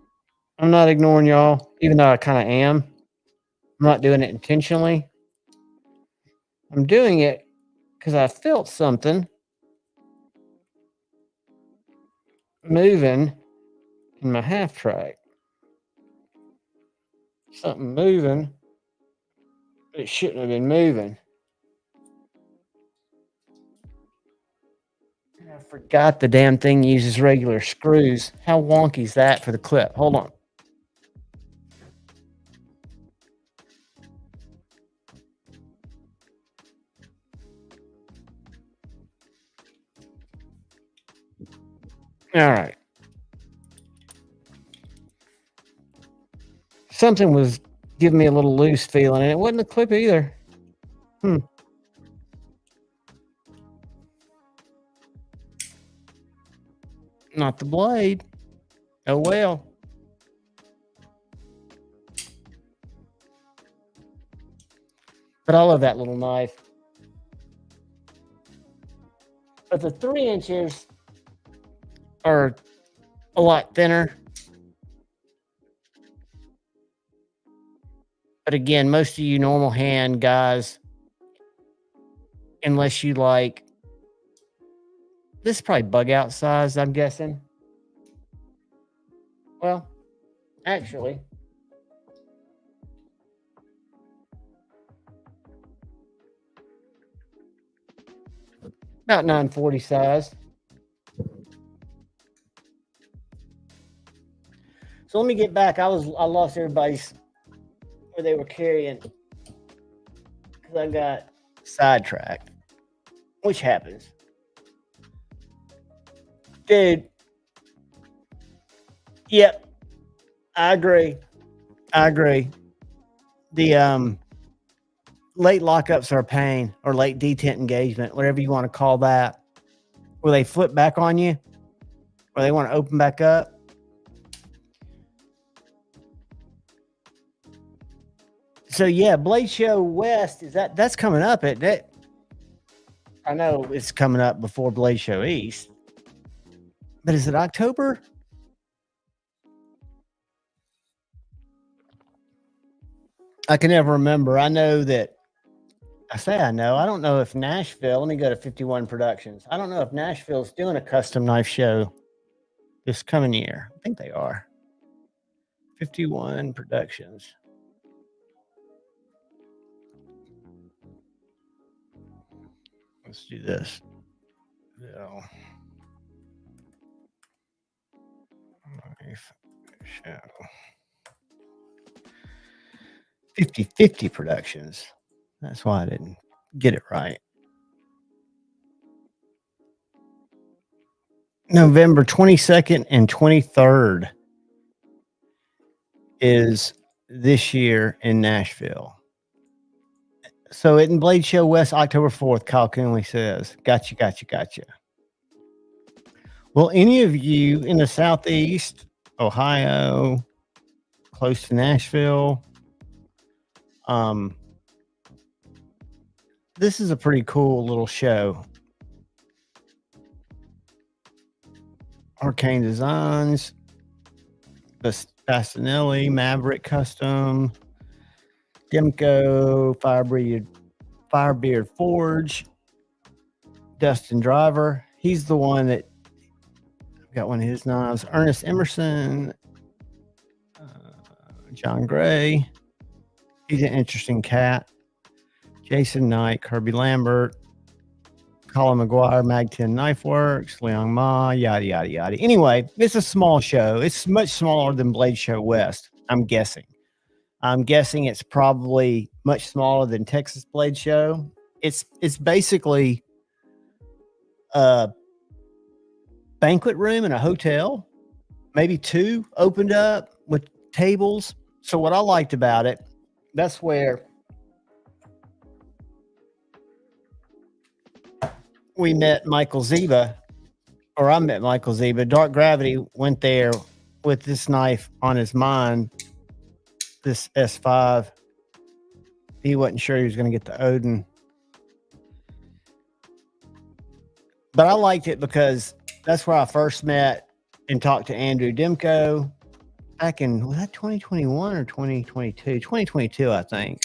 I'm not ignoring y'all, even though I kind of am. I'm not doing it intentionally. I'm doing it because I felt something moving in my half track. Something moving, but it shouldn't have been moving. I forgot the damn thing uses regular screws. How wonky is that for the clip? Hold on. All right. Something was giving me a little loose feeling, and it wasn't a clip either. Not the blade. Oh well. But I love that little knife. But the 3 inches are a lot thinner. But again, most of you normal hand guys, unless you like, this is probably bug out size, I'm guessing. Well, actually, about 940 size. So let me get back. I lost everybody's where they were carrying because I got sidetracked, which happens. Dude. Yep. I agree. The late lockups are a pain, or late detent engagement, whatever you want to call that, where they flip back on you, or they want to open back up. So yeah, Blade Show West that's coming up at that. I know it's coming up before Blade Show East, but is it October? I can never remember. I know that I know. I don't know if Nashville, let me go to 51 Productions. I don't know if Nashville's doing a custom knife show this coming year. I think they are. 51 Productions. Let's do this. So, knife show. 50/50 Productions. That's why I didn't get it right. November 22nd and 23rd is this year in Nashville. So in Blade Show West, October 4th, Kyle Coonley says, gotcha. Well, any of you in the Southeast, Ohio, close to Nashville, this is a pretty cool little show. Arcane Designs, Bastinelli, Maverick Custom, Demko, Firebeard Forge, Dustin Driver. He's the one that got one of his knives. Ernest Emerson, John Gray. He's an interesting cat. Jason Knight, Kirby Lambert, Colin McGuire, Mag 10 Knife Works, Leon Ma, yada, yada, yada. Anyway, it's a small show. It's much smaller than Blade Show West, I'm guessing. I'm guessing it's probably much smaller than Texas Blade Show. It's basically a banquet room in a hotel, maybe two opened up with tables. So what I liked about it, that's where we met Michael Ziba, or I met Michael Ziba. Dark Gravity went there with this knife on his mind, this S5. He wasn't sure he was going to get the Odin. But I liked it because that's where I first met and talked to Andrew Demko back in, was that 2021 or 2022? 2022, I think.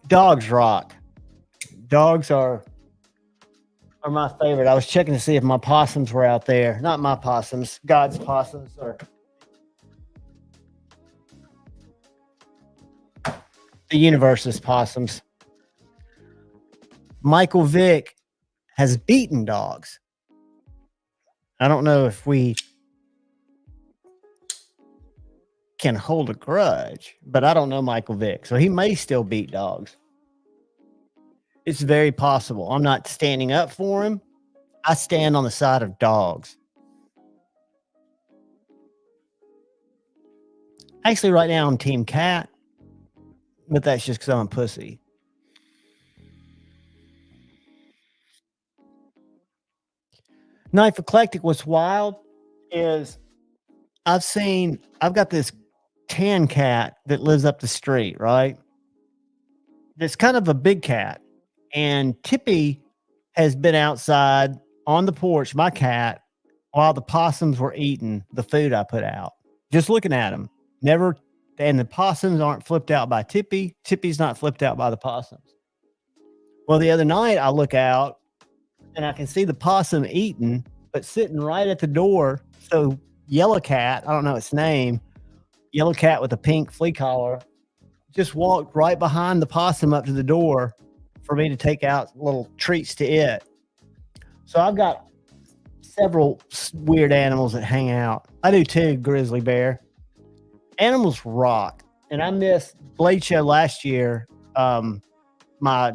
Dogs rock. Dogs are my favorite. I was checking to see if my possums were out there. Not my possums, God's possums, or the universe's possums. Michael Vick has beaten dogs. I don't know if we can hold a grudge, but I don't know Michael Vick, so he may still beat dogs. It's very possible. I'm not standing up for him. I stand on the side of dogs. Actually, right now I'm team cat, but that's just because I'm a pussy. Knife Eclectic, what's wild is I've got this tan cat that lives up the street, right? That's kind of a big cat. And Tippy has been outside on the porch, my cat, while the possums were eating the food I put out. Just looking at them. Never, and the possums aren't flipped out by Tippy. Tippy's not flipped out by the possums. Well, the other night I look out and I can see the possum eating, but sitting right at the door. So Yellow Cat, I don't know its name, Yellow Cat with a pink flea collar, just walked right behind the possum up to the door for me to take out little treats to it. So I've got several weird animals that hang out. I do too, grizzly bear. Animals rock. And I missed Blade Show last year. My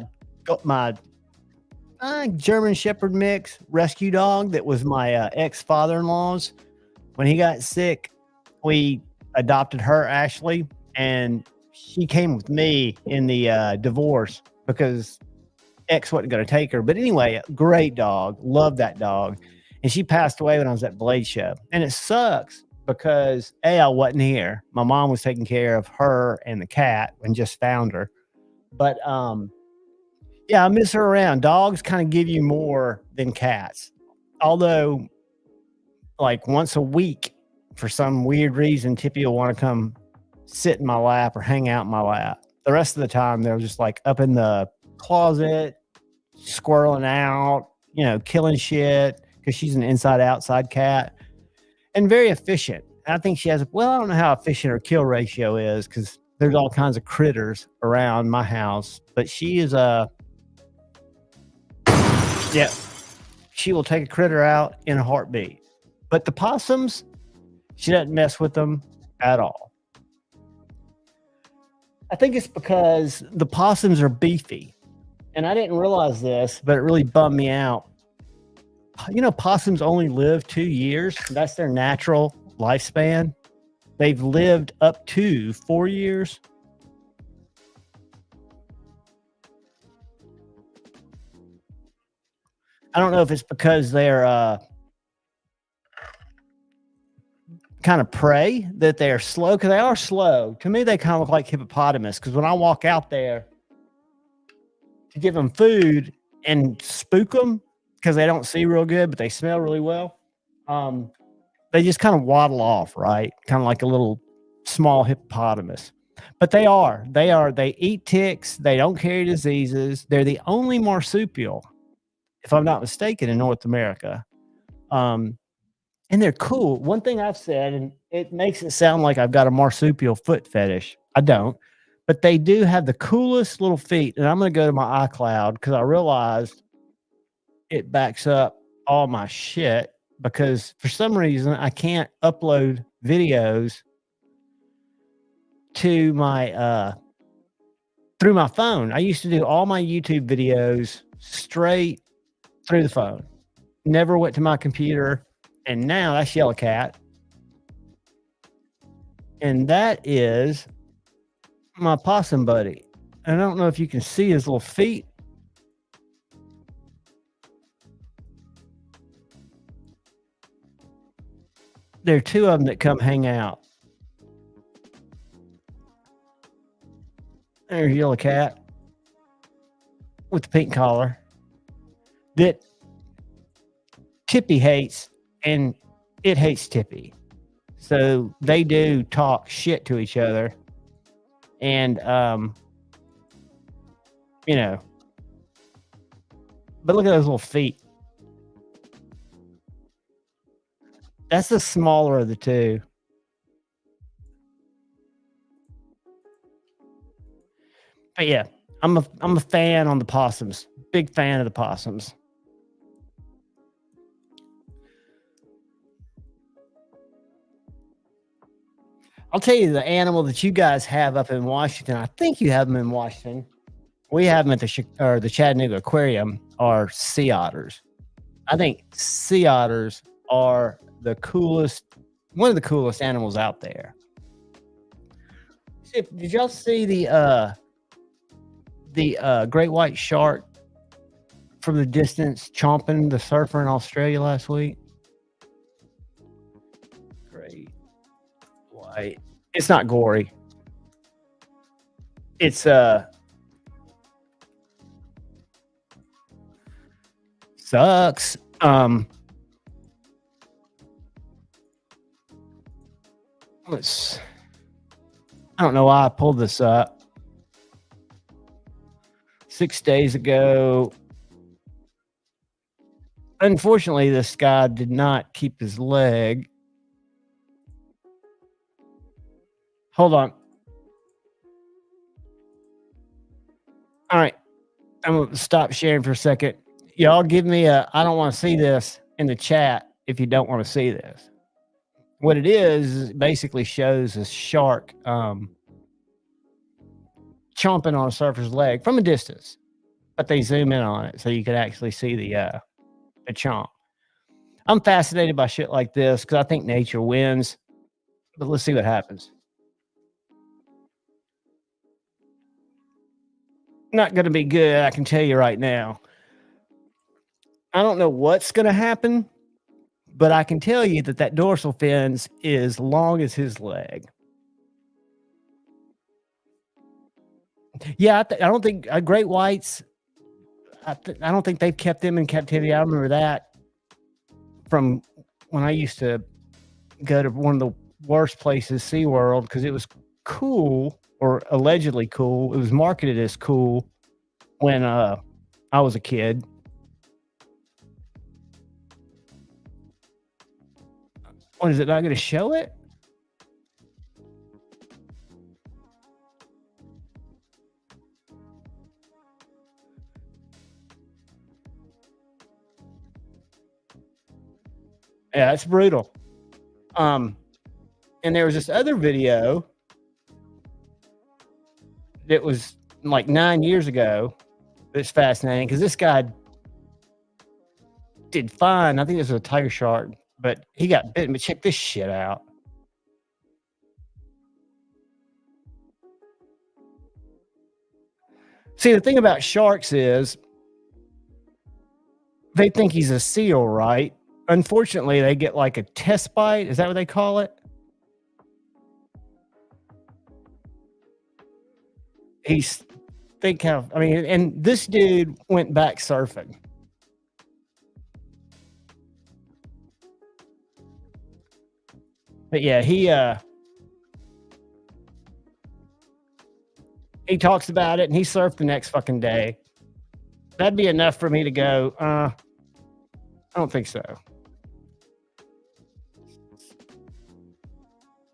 German Shepherd mix rescue dog that was my ex-father-in-law's. When he got sick, we adopted her, Ashley, and she came with me in the divorce because ex wasn't going to take her. But anyway, great dog. Love that dog. And she passed away when I was at Blade Show. And it sucks because I wasn't here. My mom was taking care of her and the cat and just found her. But yeah, I miss her around. Dogs kind of give you more than cats. Although, like once a week, for some weird reason, Tippy will want to come sit in my lap or hang out in my lap. The rest of the time, they're just like up in the closet, squirreling out, killing shit because she's an inside-outside cat and very efficient. I think she has, I don't know how efficient her kill ratio is because there's all kinds of critters around my house, but she is she will take a critter out in a heartbeat. But the possums, she doesn't mess with them at all. I think it's because the possums are beefy. And I didn't realize this, but it really bummed me out. Possums only live 2 years. That's their natural lifespan. They've lived up to 4 years. I don't know if it's because they're kind of prey that they're slow, because they are slow. To me, they kind of look like hippopotamus, because when I walk out there to give them food and spook them, because they don't see real good, but they smell really well, they just kind of waddle off, right? Kind of like a little small hippopotamus. But they eat ticks. They don't carry diseases. They're the only marsupial, if I'm not mistaken, in North America. And they're cool. One thing I've said, and it makes it sound like I've got a marsupial foot fetish. I don't. But they do have the coolest little feet. And I'm going to go to my iCloud because I realized it backs up all my shit because for some reason I can't upload videos to my through my phone. I used to do all my YouTube videos straight through the phone. Never went to my computer. And now that's Yellow Cat. And that is my possum buddy. I don't know if you can see his little feet. There are two of them that come hang out. There's Yellow Cat with the pink collar that Tippy hates, and it hates Tippy. So they do talk shit to each other. And, but look at those little feet. That's the smaller of the two. But yeah, I'm a fan on the possums. Big fan of the possums. I'll tell you the animal that you guys have up in Washington. I think you have them in Washington. we have them at the Chattanooga Aquarium are sea otters. I think sea otters are one of the coolest animals out there. Did y'all see the great white shark from the distance chomping the surfer in Australia last week? Great white. It's not gory. It's sucks. I don't know why I pulled this up. 6 days ago. Unfortunately, this guy did not keep his leg. Hold on. All right. I'm going to stop sharing for a second. Y'all give me I don't want to see this in the chat if you don't want to see this. What it is it basically shows a shark chomping on a surfer's leg from a distance, but they zoom in on it so you could actually see the chomp. I'm fascinated by shit like this because I think nature wins, but let's see what happens. Not going to be good, I can tell you right now. I don't know what's going to happen, but I can tell you that dorsal fin's is long as his leg. Yeah, I don't think great whites. I don't think they've kept them in captivity. I remember that from when I used to go to one of the worst places, SeaWorld, because it was cool, or allegedly cool. It was marketed as cool when I was a kid. What is it? Not going to show it? Yeah, it's brutal. And there was this other video that was like 9 years ago. It's fascinating because this guy did fine. I think this was a tiger shark, but he got bitten. But check this shit out. See, the thing about sharks is they think he's a seal, right? Unfortunately, they get like a test bite. Is that what they call it? And this dude went back surfing. But yeah, he talks about it and he surfed the next fucking day. That'd be enough for me to go, I don't think so.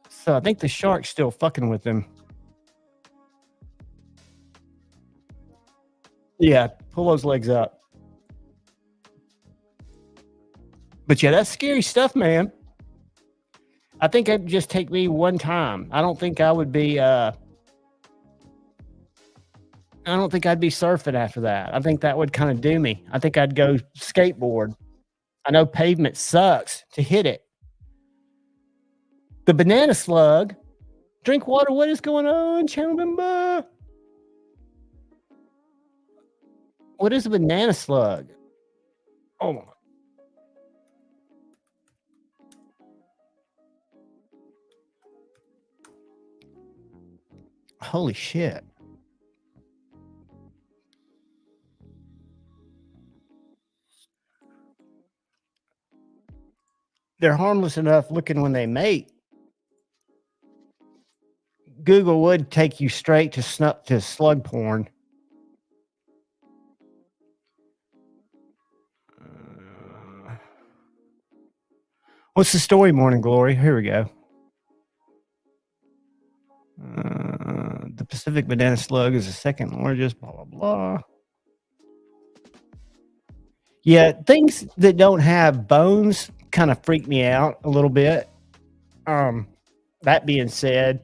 So I think the shark's still fucking with him. Yeah, pull those legs up. But yeah, that's scary stuff, man. I think it'd just take me one time. I don't think I would be I don't think I'd be surfing after that. I think that would kind of do me. I think I'd go skateboard. I know pavement sucks to hit it. The banana slug. Drink water. What is going on, channel member? What is a banana slug? Oh my. Holy shit. They're harmless enough looking when they mate. Google would take you straight to slug porn. What's the story, Morning Glory? Here we go. The Pacific banana slug is the second largest, blah, blah, blah. Yeah, things that don't have bones kind of freak me out a little bit. That being said,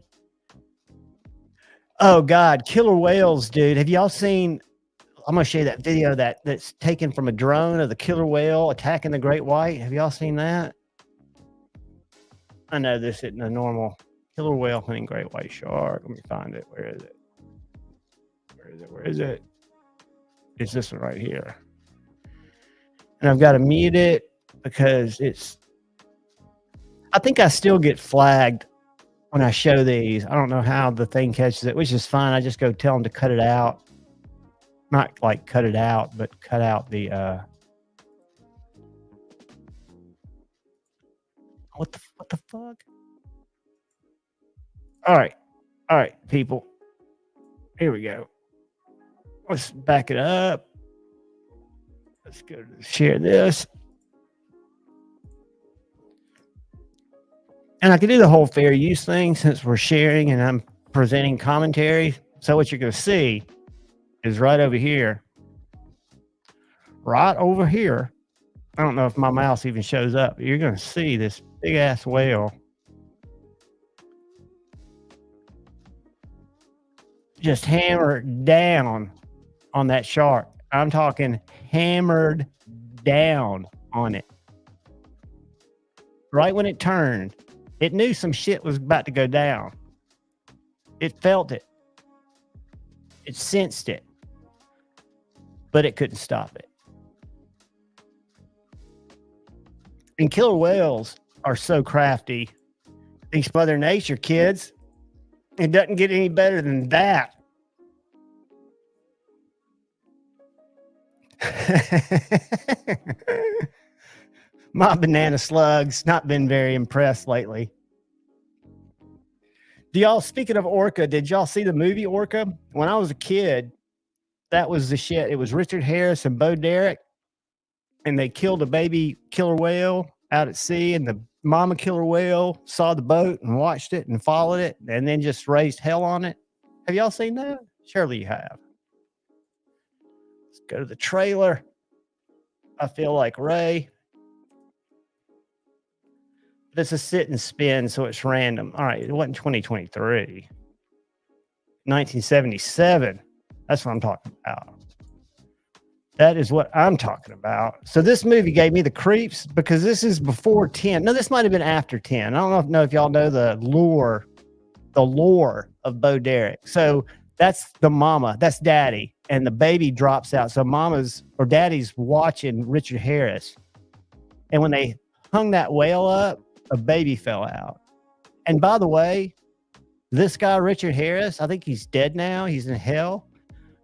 Oh God, killer whales, dude. Have y'all seen? I'm gonna show you that video that's taken from a drone of the killer whale attacking the great white. Have y'all seen that? I know this isn't a normal killer whale hunting great white shark. Let me find it. Where is it? Where is it? Where is it? It's this one right here. And I've got to mute it because it's. I think I still get flagged when I show these. I don't know how the thing catches it, which is fine. I just go tell them to cut it out. Not like cut it out, but cut out the what the fuck? All right, people. Here we go. Let's back it up. Let's go to share this. And I can do the whole fair use thing since we're sharing and I'm presenting commentary. So what you're going to see is right over here. Right over here. I don't know if my mouse even shows up, but you're going to see this big ass whale just hammered down on that shark. I'm talking hammered down on it. Right when it turned, it knew some shit was about to go down. It felt it. It sensed it. But it couldn't stop it. And killer whales are so crafty. Thanks Mother Nature, kids. It doesn't get any better than that. My banana slug's not been very impressed lately. Do y'all, speaking of Orca, did y'all see the movie Orca? When I was a kid, that was the shit. It was Richard Harris and Bo Derek, and they killed a baby killer whale out at sea, and the mama killer whale saw the boat and watched it and followed it and then just raised hell on it. Have y'all seen that? Surely you have. Let's go to the trailer. I feel like Ray. This is sit and spin, so it's random. All right, it wasn't 2023. 1977. That's what I'm talking about. That is what I'm talking about. So this movie gave me the creeps because this is before 10. No, this might have been after 10. I don't know if y'all know the lore of Bo Derek. So that's the mama, that's daddy, and the baby drops out. So mama's or daddy's watching Richard Harris. And when they hung that whale up, a baby fell out. And by the way, this guy, Richard Harris, I think he's dead now. He's in hell.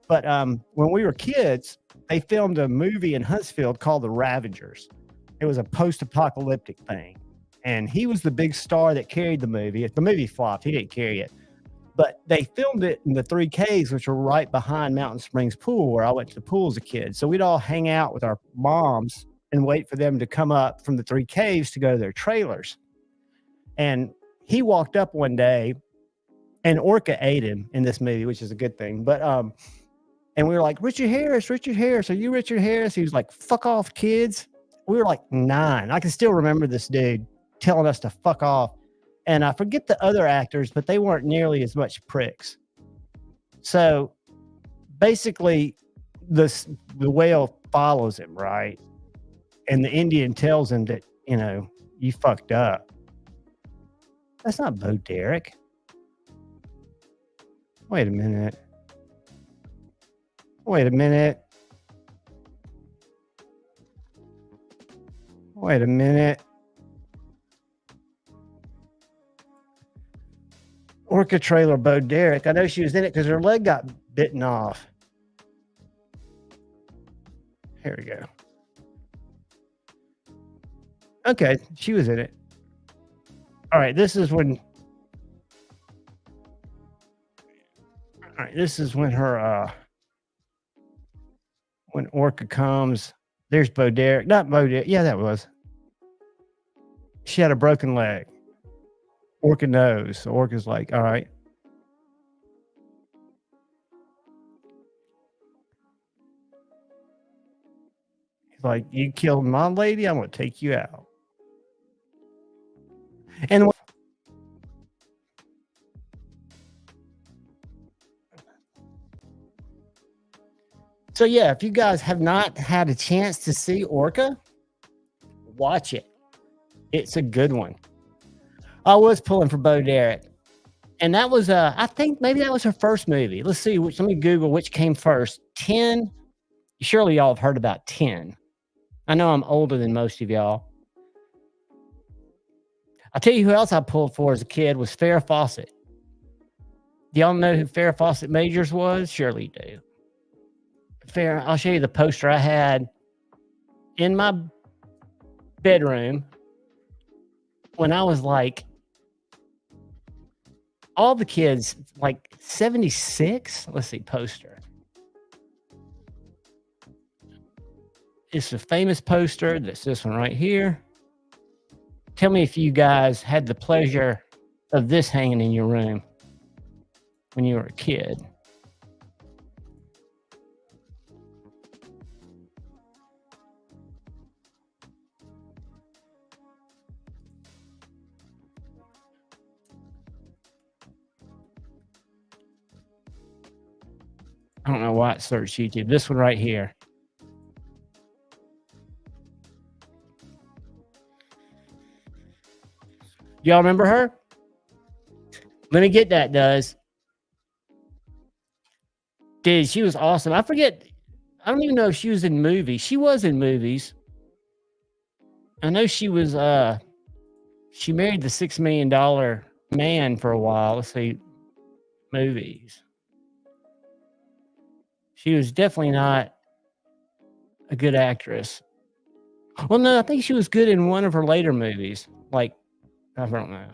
But when we were kids, they filmed a movie in Huntsville called The Ravagers. It was a post-apocalyptic thing. And he was the big star that carried the movie. If the movie flopped, he didn't carry it. But they filmed it in the 3 caves, which were right behind Mountain Springs Pool, where I went to the pool as a kid. So we'd all hang out with our moms and wait for them to come up from the 3 caves to go to their trailers. And he walked up one day, and Orca ate him in this movie, which is a good thing. But and we were like, Richard Harris, are you Richard Harris? He was like, fuck off, kids. We were like 9. I can still remember this dude telling us to fuck off. And I forget the other actors, but they weren't nearly as much pricks. So basically, the whale follows him, right? And the Indian tells him that, you fucked up. That's not Bo Derek. Wait a minute. Orca trailer Bo Derek. I know she was in it because her leg got bitten off. Here we go. Okay, she was in it. All right, this is when her when Orca comes. There's Bo Derek. Not Bo Derek. Yeah, that was. She had a broken leg. Orca knows. So Orca's like, all right. He's like, you killed my lady, I'm going to take you out. And So yeah, if you guys have not had a chance to see Orca, watch it. It's a good one. I was pulling for Bo Derek, and that was I think maybe that was her first movie. Let's see. Let me Google which came first. 10. Surely y'all have heard about 10. I know I'm older than most of y'all. I'll tell you who else I pulled for as a kid was Farrah Fawcett. Do y'all know who Farrah Fawcett Majors was? Surely you do. Farrah, I'll show you the poster I had in my bedroom when I was like, all the kids, like 76. Let's see, poster. It's a famous poster. That's this one right here. Tell me if you guys had the pleasure of this hanging in your room when you were a kid. I don't know why it searched YouTube. This one right here. Y'all remember her? Let me get that, does. Dude, she was awesome. I forget. I don't even know if she was in movies. She was in movies. I know she was, she married the $6 million man for a while. Let's see. Movies. She was definitely not a good actress. Well, no, I think she was good in one of her later movies. Like, I don't know.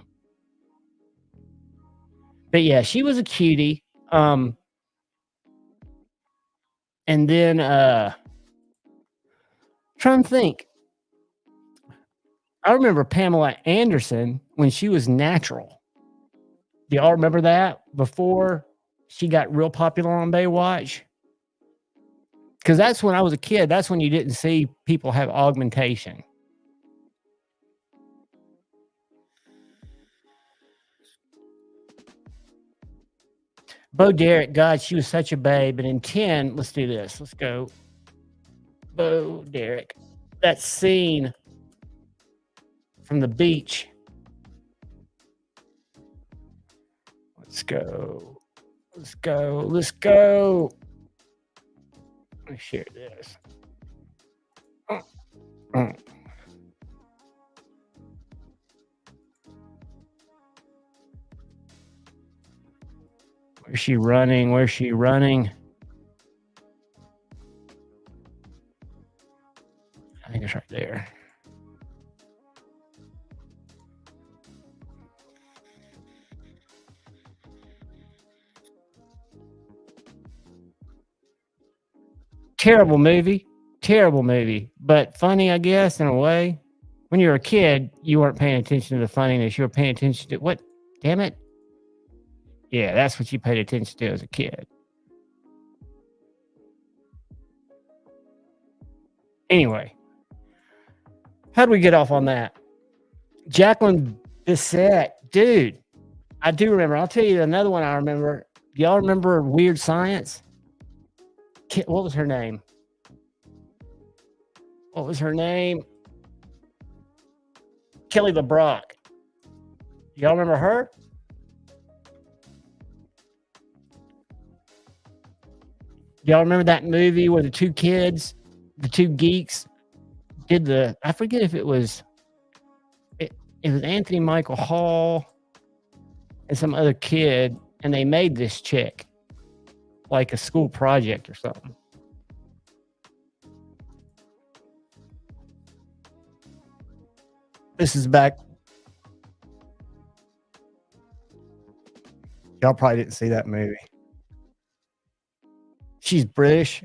But yeah, she was a cutie. And then trying to think. I remember Pamela Anderson when she was Natural. Do y'all remember that? Before she got real popular on Baywatch? Because that's when I was a kid. That's when you didn't see people have augmentation. Bo Derek, God, she was such a babe. And in 10, let's do this. Let's go. Bo Derek. That scene from the beach. Let's go. Let's go. Let's go. Let me share this. Where's she running? Where's she running? I think it's right there. Terrible movie. Terrible movie. But funny, I guess, in a way. When you were a kid, you weren't paying attention to the funniness. You were paying attention to what? Damn it. Yeah, that's what you paid attention to as a kid. Anyway, how do we get off on that? Jacqueline Bisset, dude, I do remember. I'll tell you another one I remember. Y'all remember Weird Science? What was her name? What was her name? Kelly LeBrock. Y'all remember her? Y'all remember that movie where the two kids, the two geeks, did the? I forget if it was. It was Anthony Michael Hall and some other kid, and they made this chick like a school project or something. This is back. Y'all probably didn't see that movie. She's British.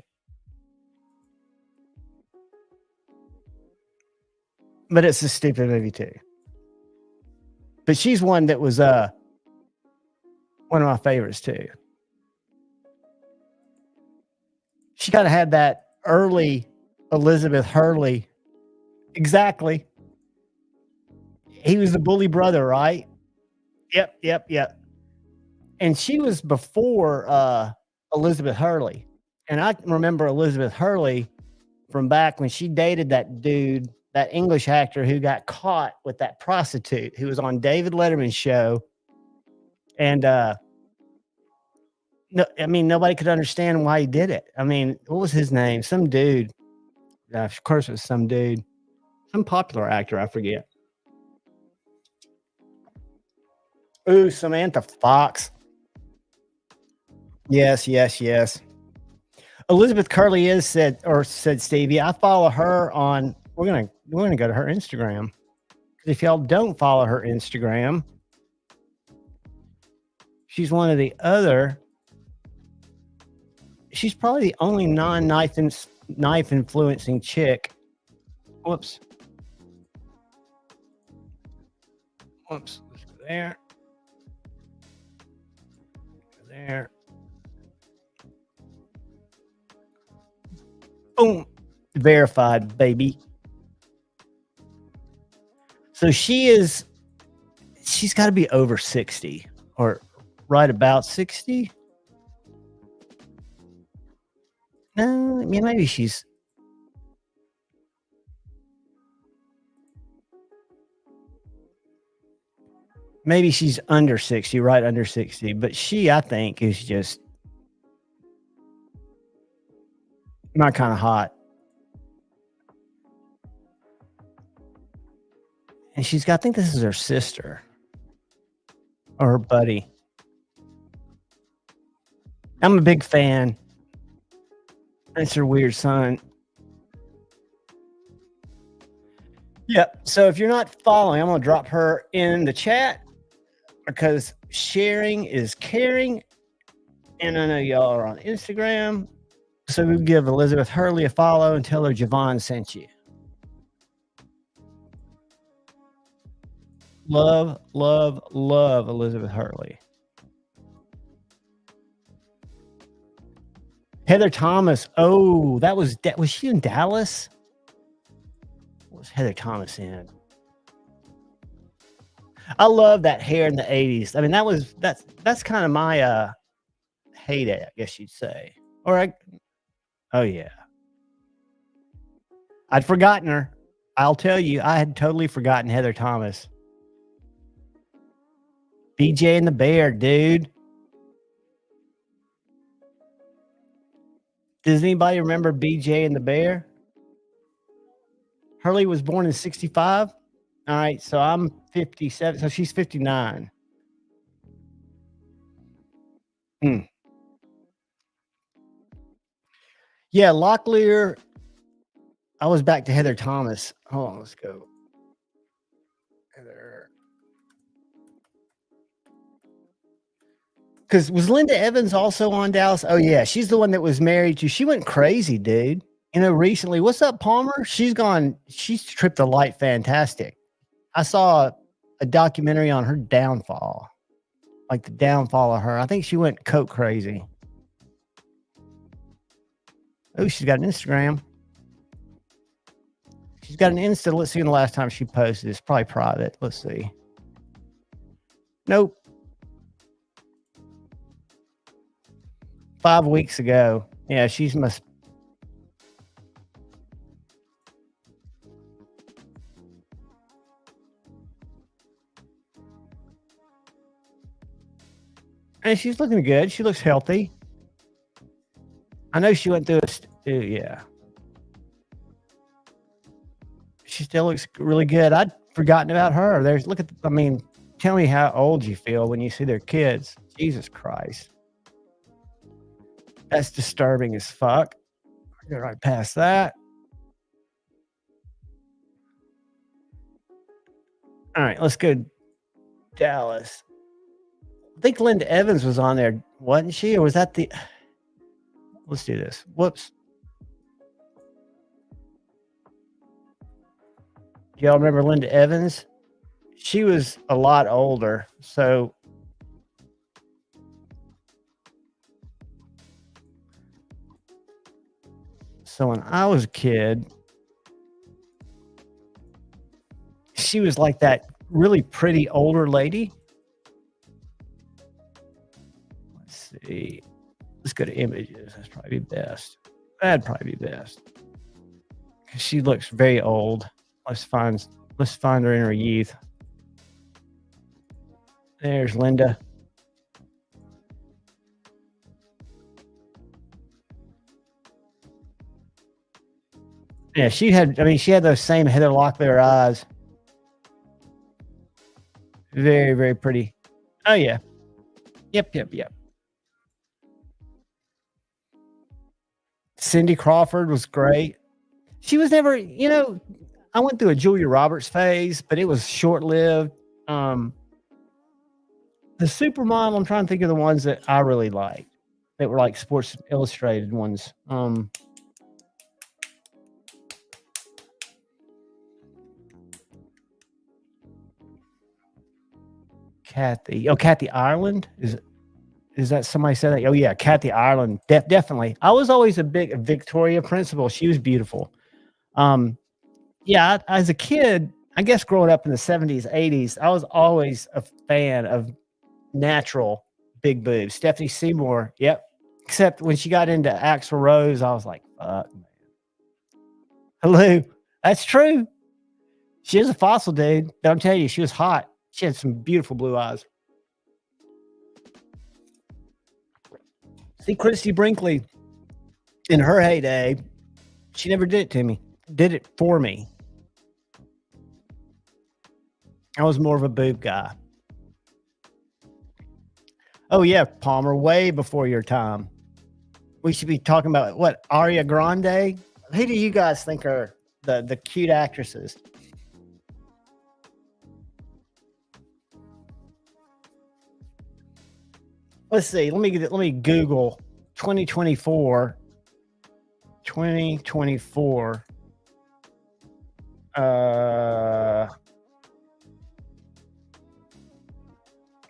But it's a stupid movie too. But she's one that was one of my favorites too. She kind of had that early Elizabeth Hurley. Exactly. He was the bully brother, right? Yep. And she was before Elizabeth Hurley. And I remember Elizabeth Hurley from back when she dated that dude, that English actor who got caught with that prostitute who was on David Letterman's show. And no, I mean, nobody could understand why he did it. I mean, what was his name? Some dude. Of course, it was some dude, some popular actor. I forget. Ooh, Samantha Fox. Yes, yes, yes. Elizabeth Curley is said Stevie. I follow her on. We're gonna go to her Instagram. If y'all don't follow her Instagram, she's one of the other. She's probably the only non-knife influencing chick. Whoops. Let's go there. Go there. Boom. Verified, baby. So she's got to be over 60 or right about 60. No, I mean, maybe she's. Maybe she's under 60, right under 60. But she, I think, is just not kind of hot. And she's got, I think this is her sister or her buddy. I'm a big fan. That's her weird son. Yep. So if you're not following, I'm going to drop her in the chat because sharing is caring. And I know y'all are on Instagram. So we give Elizabeth Hurley a follow and tell her Javon sent you. Love, love, love Elizabeth Hurley. Heather Thomas. Oh, was she in Dallas? What was Heather Thomas in? I love that hair in the 80s. I mean, that's kind of my heyday, I guess you'd say. Oh yeah. I'd forgotten her. I'll tell you, I had totally forgotten Heather Thomas. BJ and the Bear, dude. Does anybody remember BJ and the Bear? Hurley was born in 65. All right, so I'm 57, so she's 59. Yeah, Locklear. I was back to Heather Thomas. Hold on, let's go. Heather. Because was Linda Evans also on Dallas? Oh, yeah. She's the one that was married to. She went crazy, dude. Recently. What's up, Palmer? She's tripped the light fantastic. I saw a documentary on her downfall. Like the downfall of her. I think she went coke crazy. Oh, she's got an Instagram. She's got an Insta. Let's see when the last time she posted. It's probably private. Let's see. Nope. 5 weeks ago. Yeah, she's must. And she's looking good. She looks healthy. I know she went through yeah. She still looks really good. I'd forgotten about her. Tell me how old you feel when you see their kids. Jesus Christ. That's disturbing as fuck. Go right past that. All right, let's go Dallas. I think Linda Evans was on there, wasn't she? Or was that the... Let's do this. Whoops. Y'all remember Linda Evans? She was a lot older. So when I was a kid, she was like that really pretty older lady. Let's see. Let's go to images. That's probably best. That'd probably be best. Because she looks very old. Let's find her in her youth. There's Linda. Yeah, she had those same Heather Locklear eyes. Very, very pretty. Oh, yeah. Yep. Cindy Crawford was great. She was never, I went through a Julia Roberts phase, but it was short-lived. The supermodel, I'm trying to think of the ones that I really liked that were like Sports Illustrated ones. Kathy Ireland. Is that somebody said that? Oh yeah, Kathy Ireland. Definitely. I was always a big Victoria Principal. She was beautiful. Yeah, as a kid, I guess growing up in the 70s, 80s, I was always a fan of natural big boobs. Stephanie Seymour. Yep. Except when she got into Axl Rose, I was like, fuck, man. Hello. That's true. She is a fossil, dude. But I'm telling you, she was hot. She had some beautiful blue eyes. See, Christy Brinkley, in her heyday, she never did it to me. Did it for me. I was more of a boob guy. Oh yeah, Palmer, way before your time. We should be talking about what, Ariana Grande? Who do you guys think are the cute actresses? Let's see. Let me Google 2024. 2024.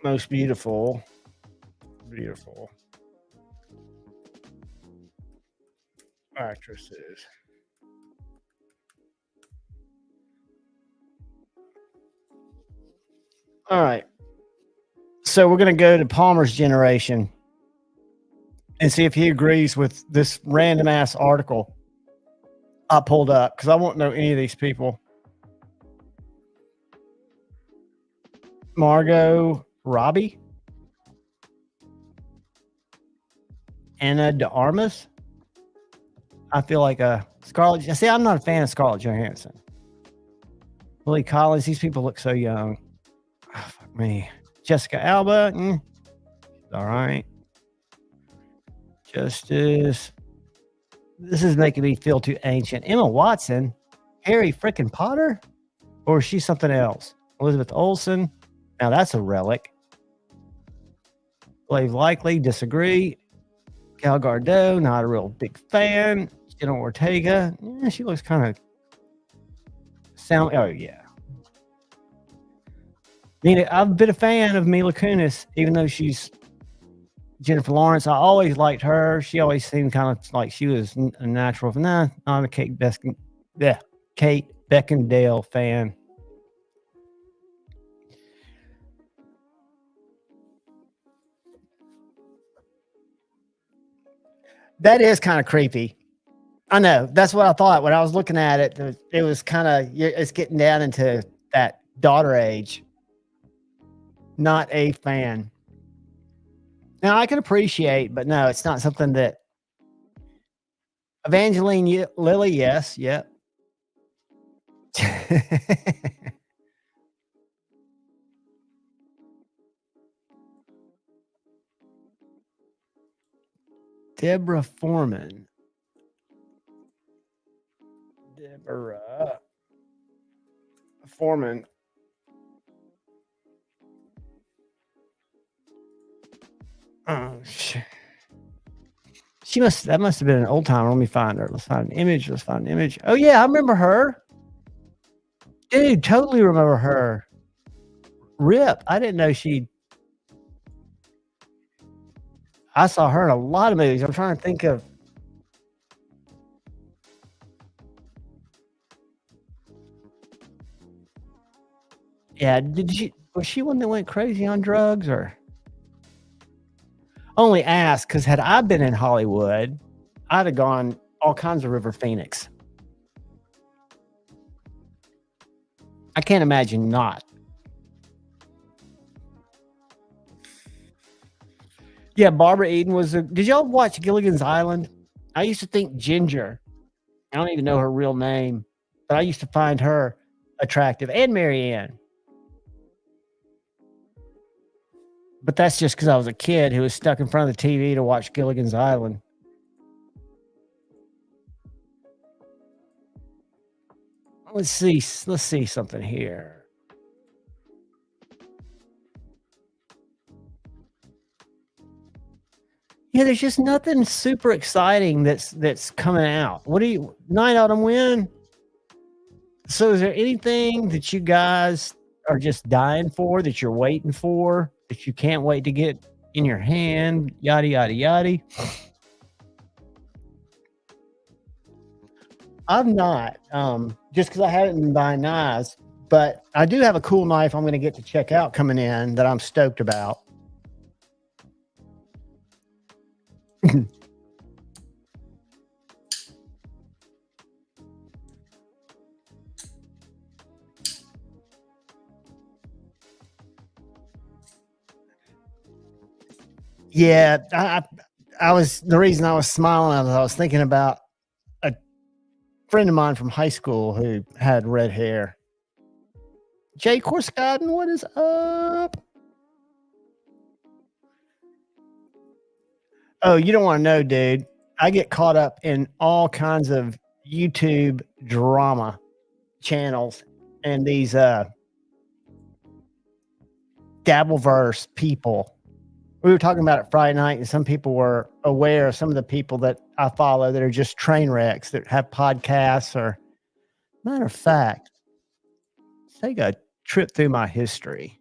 Most beautiful actresses. All right. So we're going to go to Palmer's generation and see if he agrees with this random ass article I pulled up, because I won't know any of these people. Margot Robbie, Anna de Armas. I feel like Scarlett. See, I'm not a fan of Scarlett Johansson. Lily Collins. These people look so young. Oh, fuck me. Jessica Alba. All right. Justice. This is making me feel too ancient. Emma Watson. Harry frickin' Potter? Or is she something else? Elizabeth Olsen. Now that's a relic. Blake Likely. Disagree. Gal Gadot. Not a real big fan. Jenna Ortega. She looks kind of oh yeah. I've been a fan of Mila Kunis, even though she's Jennifer Lawrence. I always liked her. She always seemed kind of like she was a natural. Nah, I'm a Kate Beckinsale fan. That is kind of creepy. I know. That's what I thought when I was looking at it. It was kind of, it's getting down into that daughter age. Not a fan. Now I can appreciate, but no, it's not something that. Evangeline Lilly, yes, yep. Deborah Foreman. Deborah Foreman. Oh shit. That must have been an old timer. Let me find her. Let's find an image. Oh yeah, I remember her. Dude, totally remember her. Rip. I didn't know I saw her in a lot of movies. I'm trying to think of. Yeah, was she one that went crazy on drugs or? Only ask because had I been in Hollywood, I'd have gone all kinds of River Phoenix. I can't imagine not. Yeah, Barbara Eden was a did y'all watch Gilligan's Island? I used to think Ginger, I don't even know her real name, but I used to find her attractive, and Marianne. But that's just because I was a kid who was stuck in front of the TV to watch Gilligan's Island. Let's see something here. Yeah, there's just nothing super exciting that's coming out. What do you Night Autumn Wind? So is there anything that you guys are just dying for, that you're waiting for, that you can't wait to get in your hand? Yada yada yada. I've not, just because I haven't been buying knives, but I do have a cool knife I'm gonna get to check out coming in that I'm stoked about. Yeah, I was the reason I was smiling, I was thinking about a friend of mine from high school who had red hair. Jay Corskaden, what is up? Oh, you don't want to know, dude. I get caught up in all kinds of YouTube drama channels and these Dabbleverse people. We were talking about it Friday night, and some people were aware of some of the people that I follow that are just train wrecks that have podcasts. Or, matter of fact, take a trip through my history.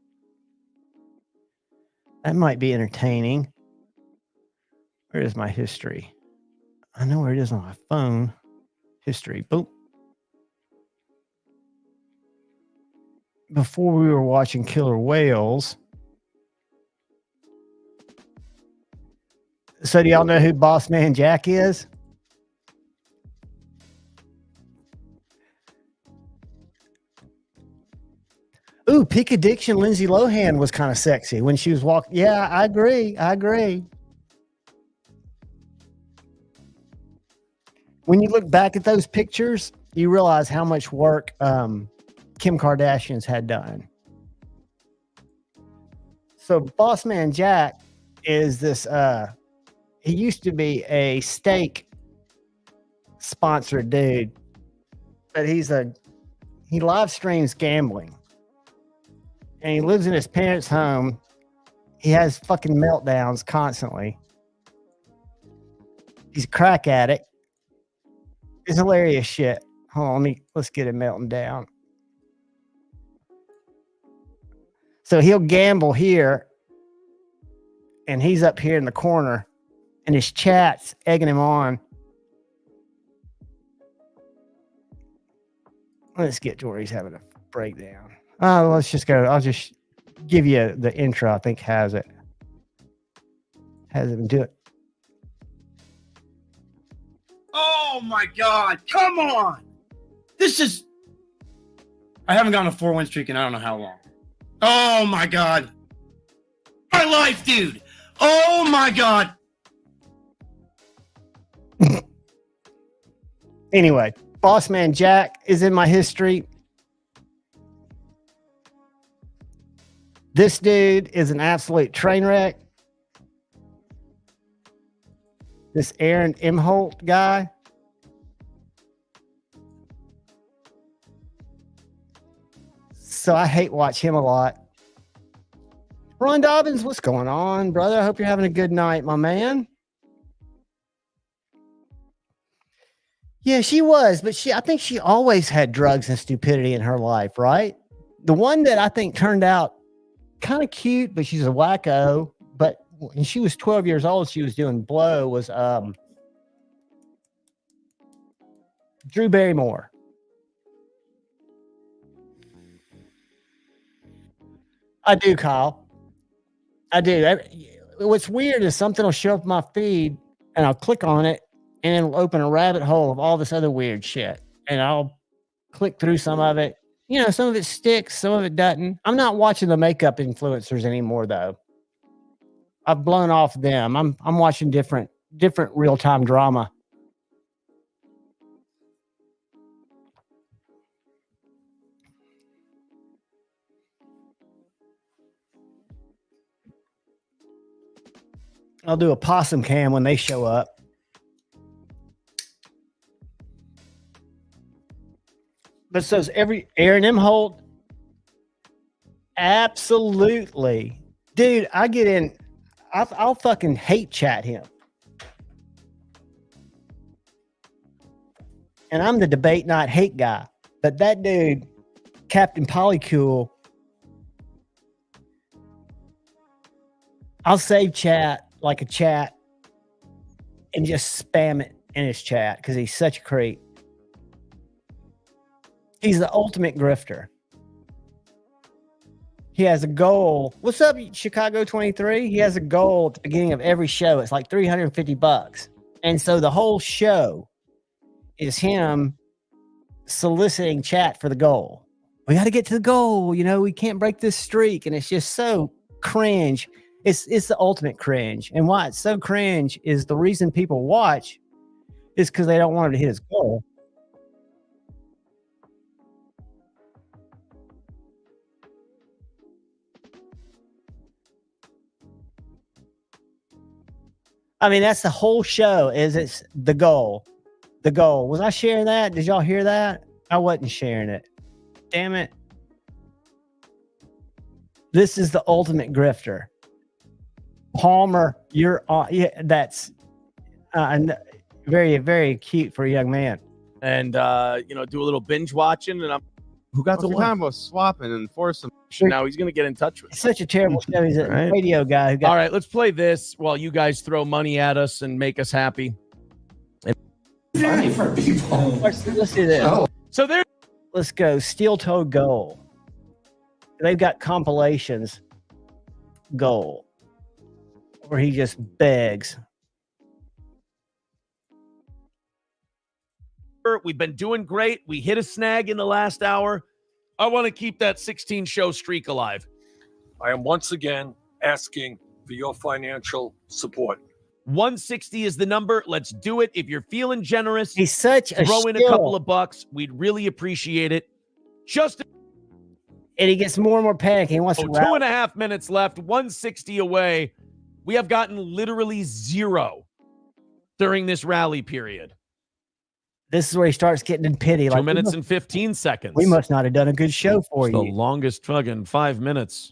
That might be entertaining. Where is my history? I know where it is on my phone. History. Boom. Before we were watching Killer Whales. So do y'all know who Boss Man Jack is? Ooh, Peak Addiction, Lindsay Lohan was kind of sexy when she was walking. Yeah, I agree. I agree. When you look back at those pictures, you realize how much work Kim Kardashian's had done. So Boss Man Jack is this he used to be a steak sponsored dude, but he live streams gambling. And he lives in his parents' home. He has fucking meltdowns constantly. He's a crack addict. It's hilarious shit. Hold on, let's get him melting down. So he'll gamble here, and he's up here in the corner, and his chat's egging him on. Let's get to where he's having a breakdown. Let's just go. I'll just give you the intro. I think has it. Has it do it. Oh my God! Come on! I haven't gone a 4-win streak in I don't know how long. Oh my God! My life, dude! Oh my God! Anyway, Boss Man Jack is in my history. This dude is an absolute train wreck. This Aaron Imholt guy. So I hate watch him a lot. Ron Dobbins, what's going on, brother? I hope you're having a good night, my man. Yeah, she was, but I think she always had drugs and stupidity in her life, right? The one that I think turned out kind of cute, but she's a wacko. But when she was 12 years old, she was doing blow, was Drew Barrymore. I do, Kyle. I do. what's weird is something will show up in my feed and I'll click on it and it'll open a rabbit hole of all this other weird shit. And I'll click through some of it. You know, some of it sticks, some of it doesn't. I'm not watching the makeup influencers anymore though. I've blown off them. I'm watching different real-time drama. I'll do a possum cam when they show up. But so every Aaron Imholt, absolutely, dude. I get in. I'll fucking hate chat him, and I'm the debate not hate guy. But that dude, Captain Polycule, I'll save chat like a chat and just spam it in his chat because he's such a creep. He's the ultimate grifter. He has a goal. What's up, Chicago 23? He has a goal at the beginning of every show. It's like $350. And so the whole show is him soliciting chat for the goal. We got to get to the goal. You know, we can't break this streak. And it's just so cringe. It's the ultimate cringe. And why it's so cringe is the reason people watch is because they don't want him to hit his goal. I mean, that's the whole show is it's the goal. The goal. Was I sharing that? Did y'all hear that? I wasn't sharing it. Damn it. This is the ultimate grifter. Palmer, you're on. Yeah, that's very, very cute for a young man. And, you know, do a little binge watching. And Who got the time about swapping and foursome? now he's going to get in touch with It's such a terrible show. He's a Right. radio guy who got All right, let's play this while you guys throw money at us and make us happy. Funny for people. let's do this. Oh. So there. Let's go. Steel toe goal. They've got compilations goal where he just begs. We've been doing great. We hit a snag in the last hour. I want to keep that 16 show streak alive. I am once again asking for your financial support. 160 is the number. Let's do it. If you're feeling generous, He's such a throw in a shill. couple of bucks. We'd really appreciate it. Just And he gets more and more panic. He wants to 2.5 minutes left, 160 away. We have gotten literally zero during this rally period. This is where he starts getting in pity. 2 minutes and 15 seconds. We must not have done a good show for It's the you. longest fucking 5 minutes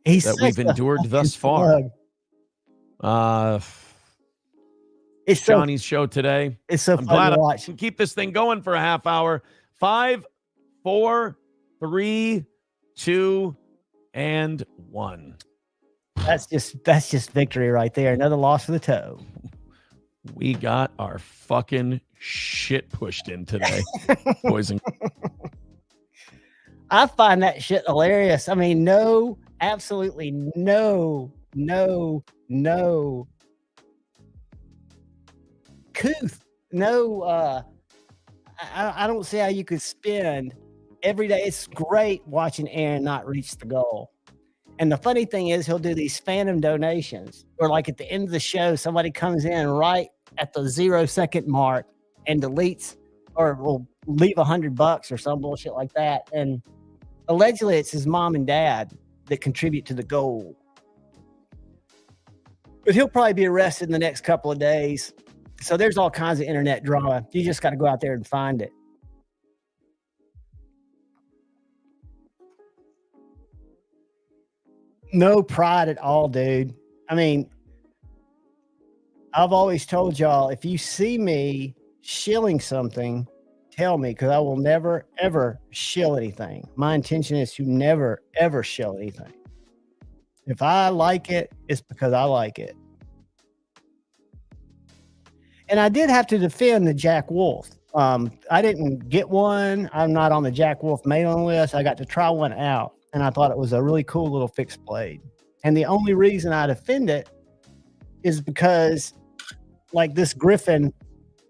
He's that such we've a endured fucking thus far. slug. It's so, Johnny's show today. it's so I'm fun glad to I watch. can keep this thing going for a half hour. 5, 4, 3, 2, and 1. That's just victory right there. Another loss for the toe. We got our fucking shit pushed in today, boys and I find that shit hilarious. I mean, no, absolutely no couth. No, I don't see how you could spend every day. It's great watching Aaron not reach the goal. And the funny thing is he'll do these phantom donations or like at the end of the show, somebody comes in right at the 0-second mark and deletes or will leave $100 or some bullshit like that. And allegedly it's his mom and dad that contribute to the goal. But he'll probably be arrested in the next couple of days. So there's all kinds of internet drama. You just got to go out there and find it. No pride at all, dude. I mean, I've always told y'all, if you see me shilling something, tell me, because I will never, ever shill anything. My intention is to never, ever shill anything. If I like it, it's because I like it. And I did have to defend the Jack Wolf. I didn't get one. I'm not on the Jack Wolf mailing list. I got to try one out, and I thought it was a really cool little fixed blade. And the only reason I defend it is because, like this Griffin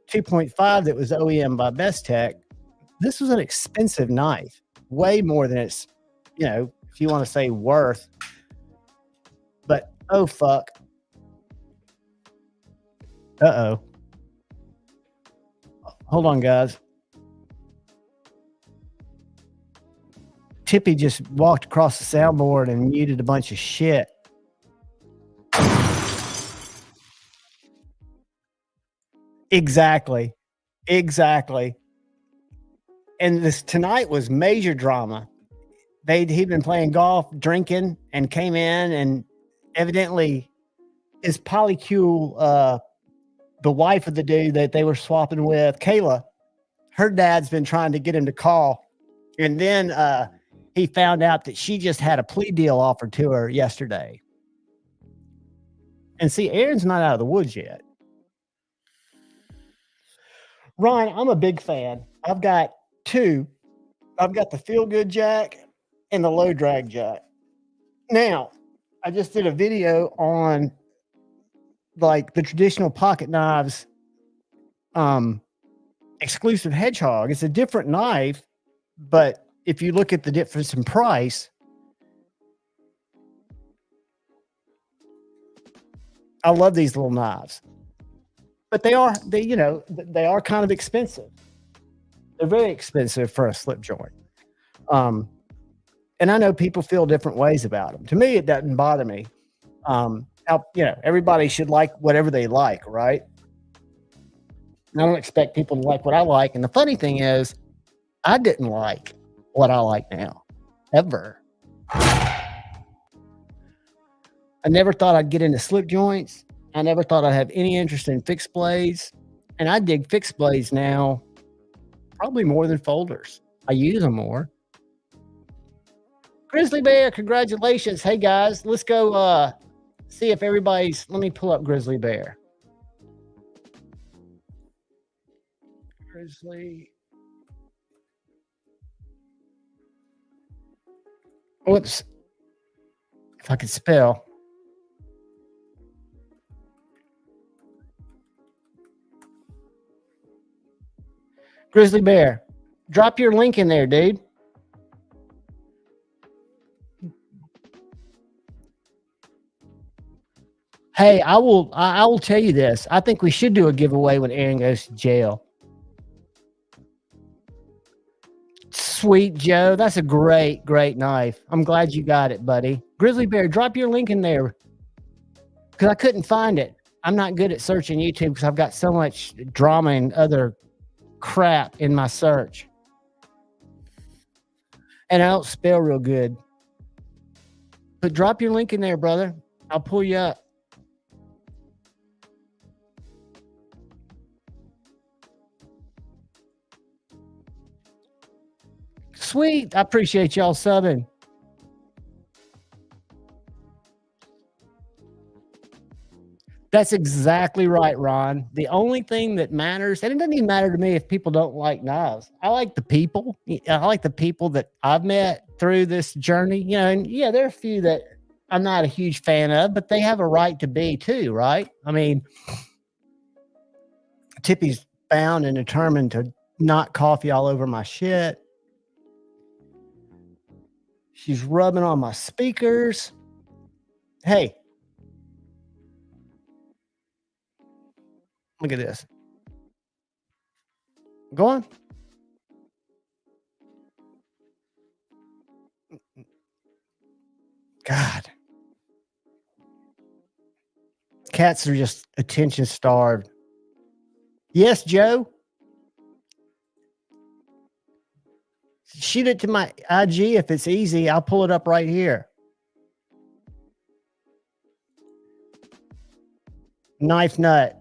2.5 that was OEM by Best Tech, this was an expensive knife, way more than it's, if you want to say worth. But oh fuck. Uh-oh. Hold on, guys. Tippy just walked across the soundboard and muted a bunch of shit. Exactly. And this tonight was major drama. He'd been playing golf, drinking, and came in, and evidently his polycule, the wife of the dude that they were swapping with, Kayla, her dad's been trying to get him to call. And then he found out that she just had a plea deal offered to her yesterday. And see, Aaron's not out of the woods yet. Ron, I'm a big fan. I've got two. I've got the Feel Good Jack and the Low Drag Jack. Now, I just did a video on like the traditional pocket knives, exclusive Hedgehog. It's a different knife, but if you look at the difference in price, I love these little knives, but they are kind of expensive. They're very expensive for a slip joint. And I know people feel different ways about them. To me, it doesn't bother me. Everybody should like whatever they like, right? And I don't expect people to like what I like. And the funny thing is, I didn't like what I like now, ever. I never thought I'd get into slip joints. I never thought I'd have any interest in fixed blades. And I dig fixed blades now, probably more than folders. I use them more. Grizzly Bear, congratulations. Hey guys, let's go see if everybody's, let me pull up Grizzly Bear. Grizzly. Whoops. If I could spell. Grizzly Bear, drop your link in there, dude. Hey, I will tell you this. I think we should do a giveaway when Aaron goes to jail. Sweet Joe, that's a great knife. I'm glad you got it, buddy. Grizzly Bear, drop your link in there because I couldn't find it. I'm not good at searching YouTube because I've got so much drama and other crap in my search. And I don't spell real good. But drop your link in there, brother. I'll pull you up. Sweet. I appreciate y'all subbing. That's exactly right, Ron. The only thing that matters, and it doesn't even matter to me if people don't like knives. I like the people. I like the people that I've met through this journey. And yeah, there are a few that I'm not a huge fan of, but they have a right to be too, right? I mean, Tippy's bound and determined to knock coffee all over my shit. She's rubbing on my speakers. Hey. Look at this. Go on. God. Cats are just attention starved. Yes, Joe. Shoot it to my IG if it's easy. I'll pull it up right here. Knife Nut.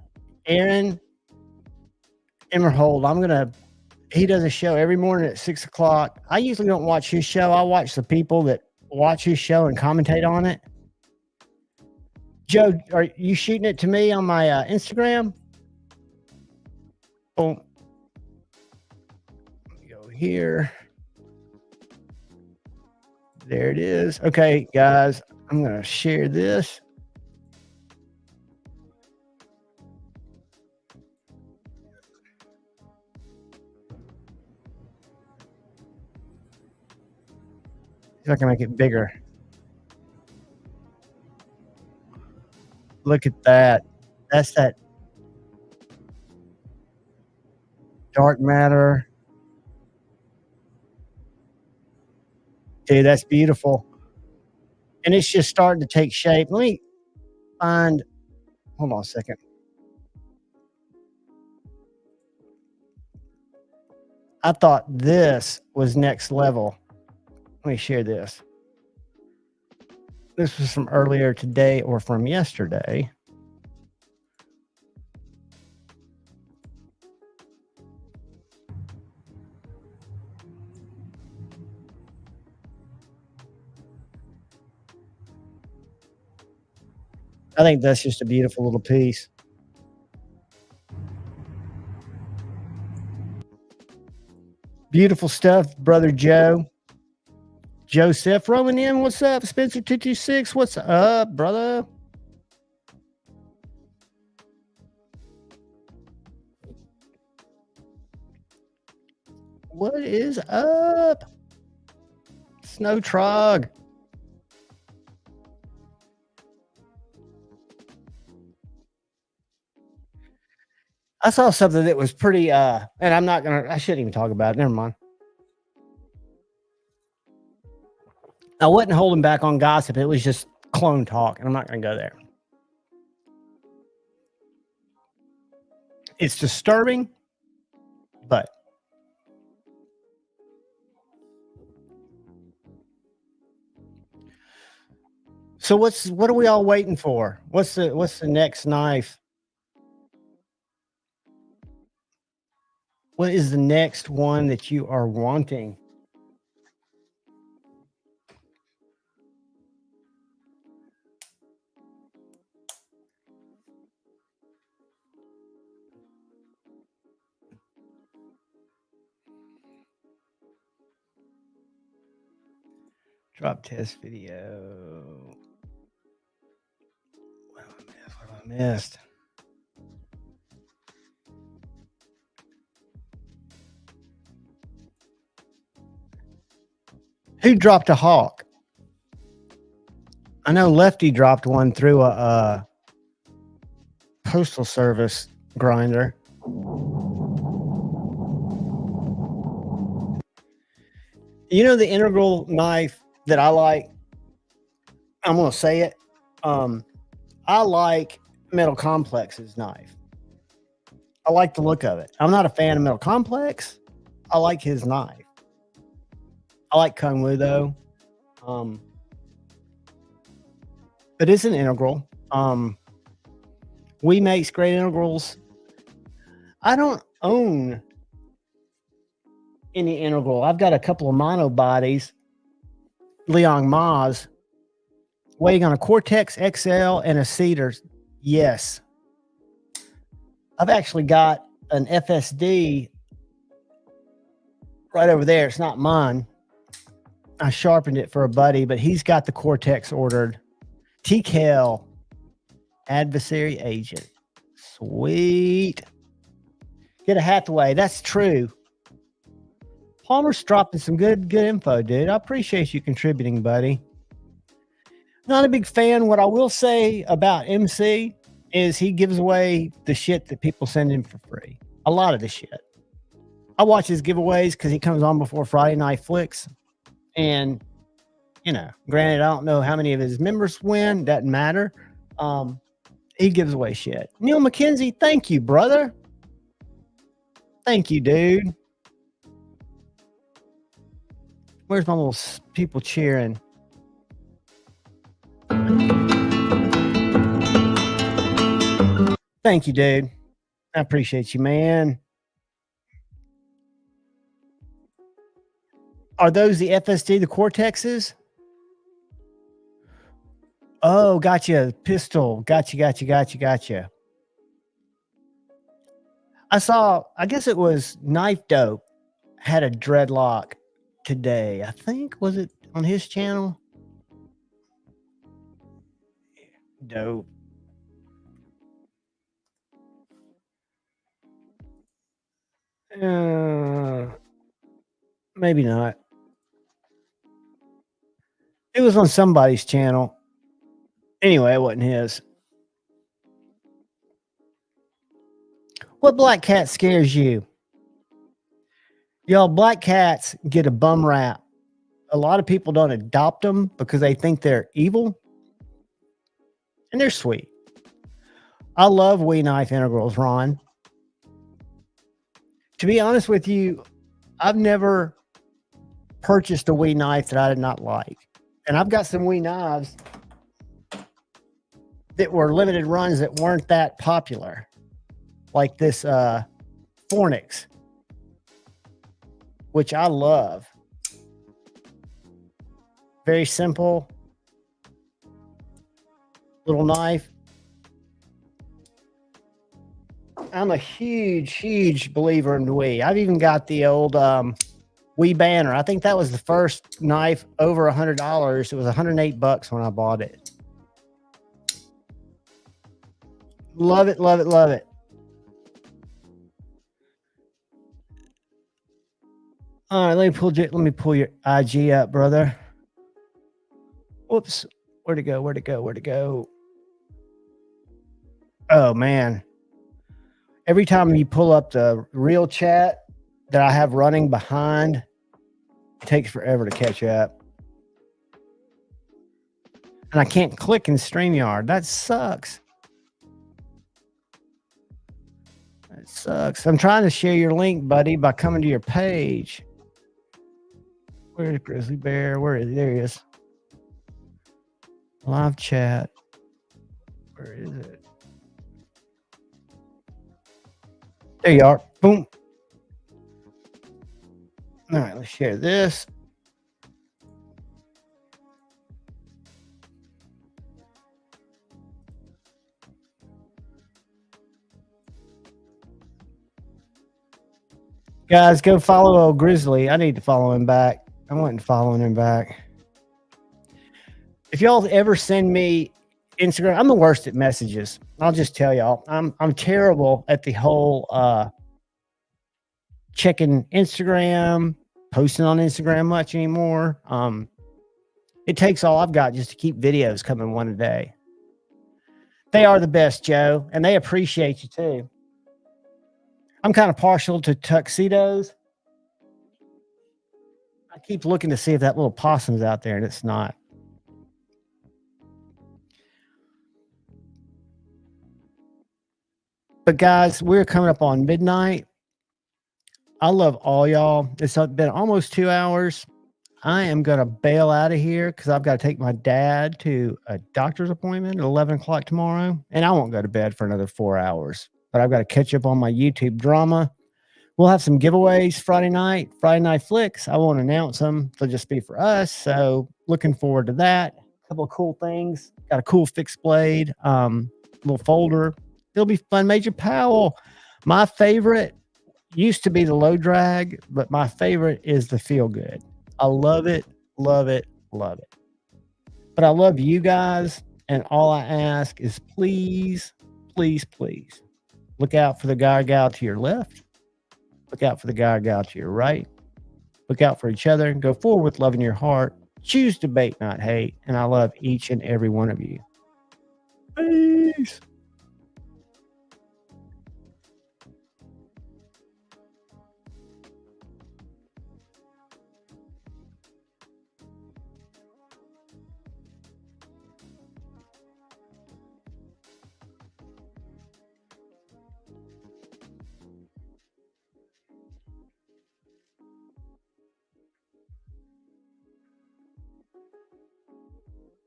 Aaron Emmerhold. He does a show every morning at 6 o'clock. I usually don't watch his show. I watch the people that watch his show and commentate on it. Joe, are you shooting it to me on my Instagram? Boom. Let me go here. There it is. Okay, guys, I'm going to share this. See if I can make it bigger. Look at that. That's that dark matter. Dude, that's beautiful. And it's just starting to take shape. Let me find, hold on a second. I thought this was next level. Let me share this. This was from earlier today or from yesterday. I think that's just a beautiful little piece. Beautiful stuff, brother Joe. Joseph Roman in, what's up? Spencer 226, what's up, brother? What is up? Snow Trog. I saw something that was pretty and I shouldn't even talk about it. Never mind. I wasn't holding back on gossip. It was just clone talk, and I'm not going to go there. It's disturbing, but so what are we all waiting for? What's the next knife? What is the next one that you are wanting? Drop test video. What have I missed? Who dropped a hawk? I know Lefty dropped one through a postal service grinder. You know the integral knife that I like? I'm going to say it. I like Metal Complex's knife. I like the look of it. I'm not a fan of Metal Complex. I like his knife. I like Kung Wu though. But it's an integral. We makes great integrals. I don't own any integral. I've got a couple of mono bodies. Liang Ma's waiting on a Cortex XL and a Cedar. Yes. I've actually got an FSD right over there. It's not mine. I sharpened it for a buddy, but he's got the Cortex ordered. TKL Adversary Agent. Sweet. Get a Hathaway. That's true. Palmer's dropping some good info, dude. I appreciate you contributing, buddy. Not a big fan. What I will say about MC is he gives away the shit that people send him for free. A lot of the shit. I watch his giveaways because he comes on before Friday Night Flicks. And, you know, granted, I don't know how many of his members win. Doesn't matter. He gives away shit. Neil McKenzie, thank you, brother. Thank you, dude. Where's my little people cheering? Thank you, dude. I appreciate you, man. Are those the FSD, the Cortexes? Oh, gotcha. Pistol. Gotcha. I saw, I guess it was Knife Dope had a dreadlock today. I think, was it on his channel. Dope. Maybe not. It was on somebody's channel. Anyway, it wasn't his. What black cat scares you? Y'all, black cats get a bum rap. A lot of people don't adopt them because they think they're evil. And they're sweet. I love wee knife integrals, Ron. To be honest with you, I've never purchased a wee knife that I did not like. And I've got some wee knives that were limited runs that weren't that popular. Like this Fornix, which I love. Very simple little knife. I'm a huge believer in Wii. I've even got the old Wii Banner. I think that was the first knife over $100. It was $108 when I bought it. Love it, love it, love it. All right, let me pull your IG up, brother. Whoops. Where'd it go? Where'd it go? Where'd it go? Oh man. Every time you pull up the real chat that I have running behind, it takes forever to catch up. And I can't click in StreamYard. That sucks. That sucks. I'm trying to share your link, buddy, by coming to your page. Where's Grizzly Bear? Where is he? There he is. Live chat. Where is it? There you are. Boom. All right, let's share this. Guys, go follow old Grizzly. I need to follow him back. I wasn't following him back. If y'all ever send me Instagram, I'm the worst at messages. I'll just tell y'all, I'm terrible at the whole checking Instagram, posting on Instagram much anymore. It takes all I've got just to keep videos coming one a day. They are the best, Joe, and they appreciate you too. I'm kind of partial to tuxedos. I keep looking to see if that little possum's out there, and it's not. But guys, we're coming up on midnight. I love all y'all. It's been almost 2 hours. I am going to bail out of here because I've got to take my dad to a doctor's appointment at 11 o'clock tomorrow. And I won't go to bed for another 4 hours. But I've got to catch up on my YouTube drama. We'll have some giveaways Friday night flicks. I won't announce them. They'll just be for us. So looking forward to that. A couple of cool things. Got a cool fixed blade, little folder. It'll be fun. Major Powell. My favorite used to be the low drag, but my favorite is the feel good. I love it, love it, love it. But I love you guys. And all I ask is please, please, please look out for the guy or gal to your left. Look out for the guy or gal to your right. Look out for each other and go forward with love in your heart. Choose debate, not hate. And I love each and every one of you. Peace.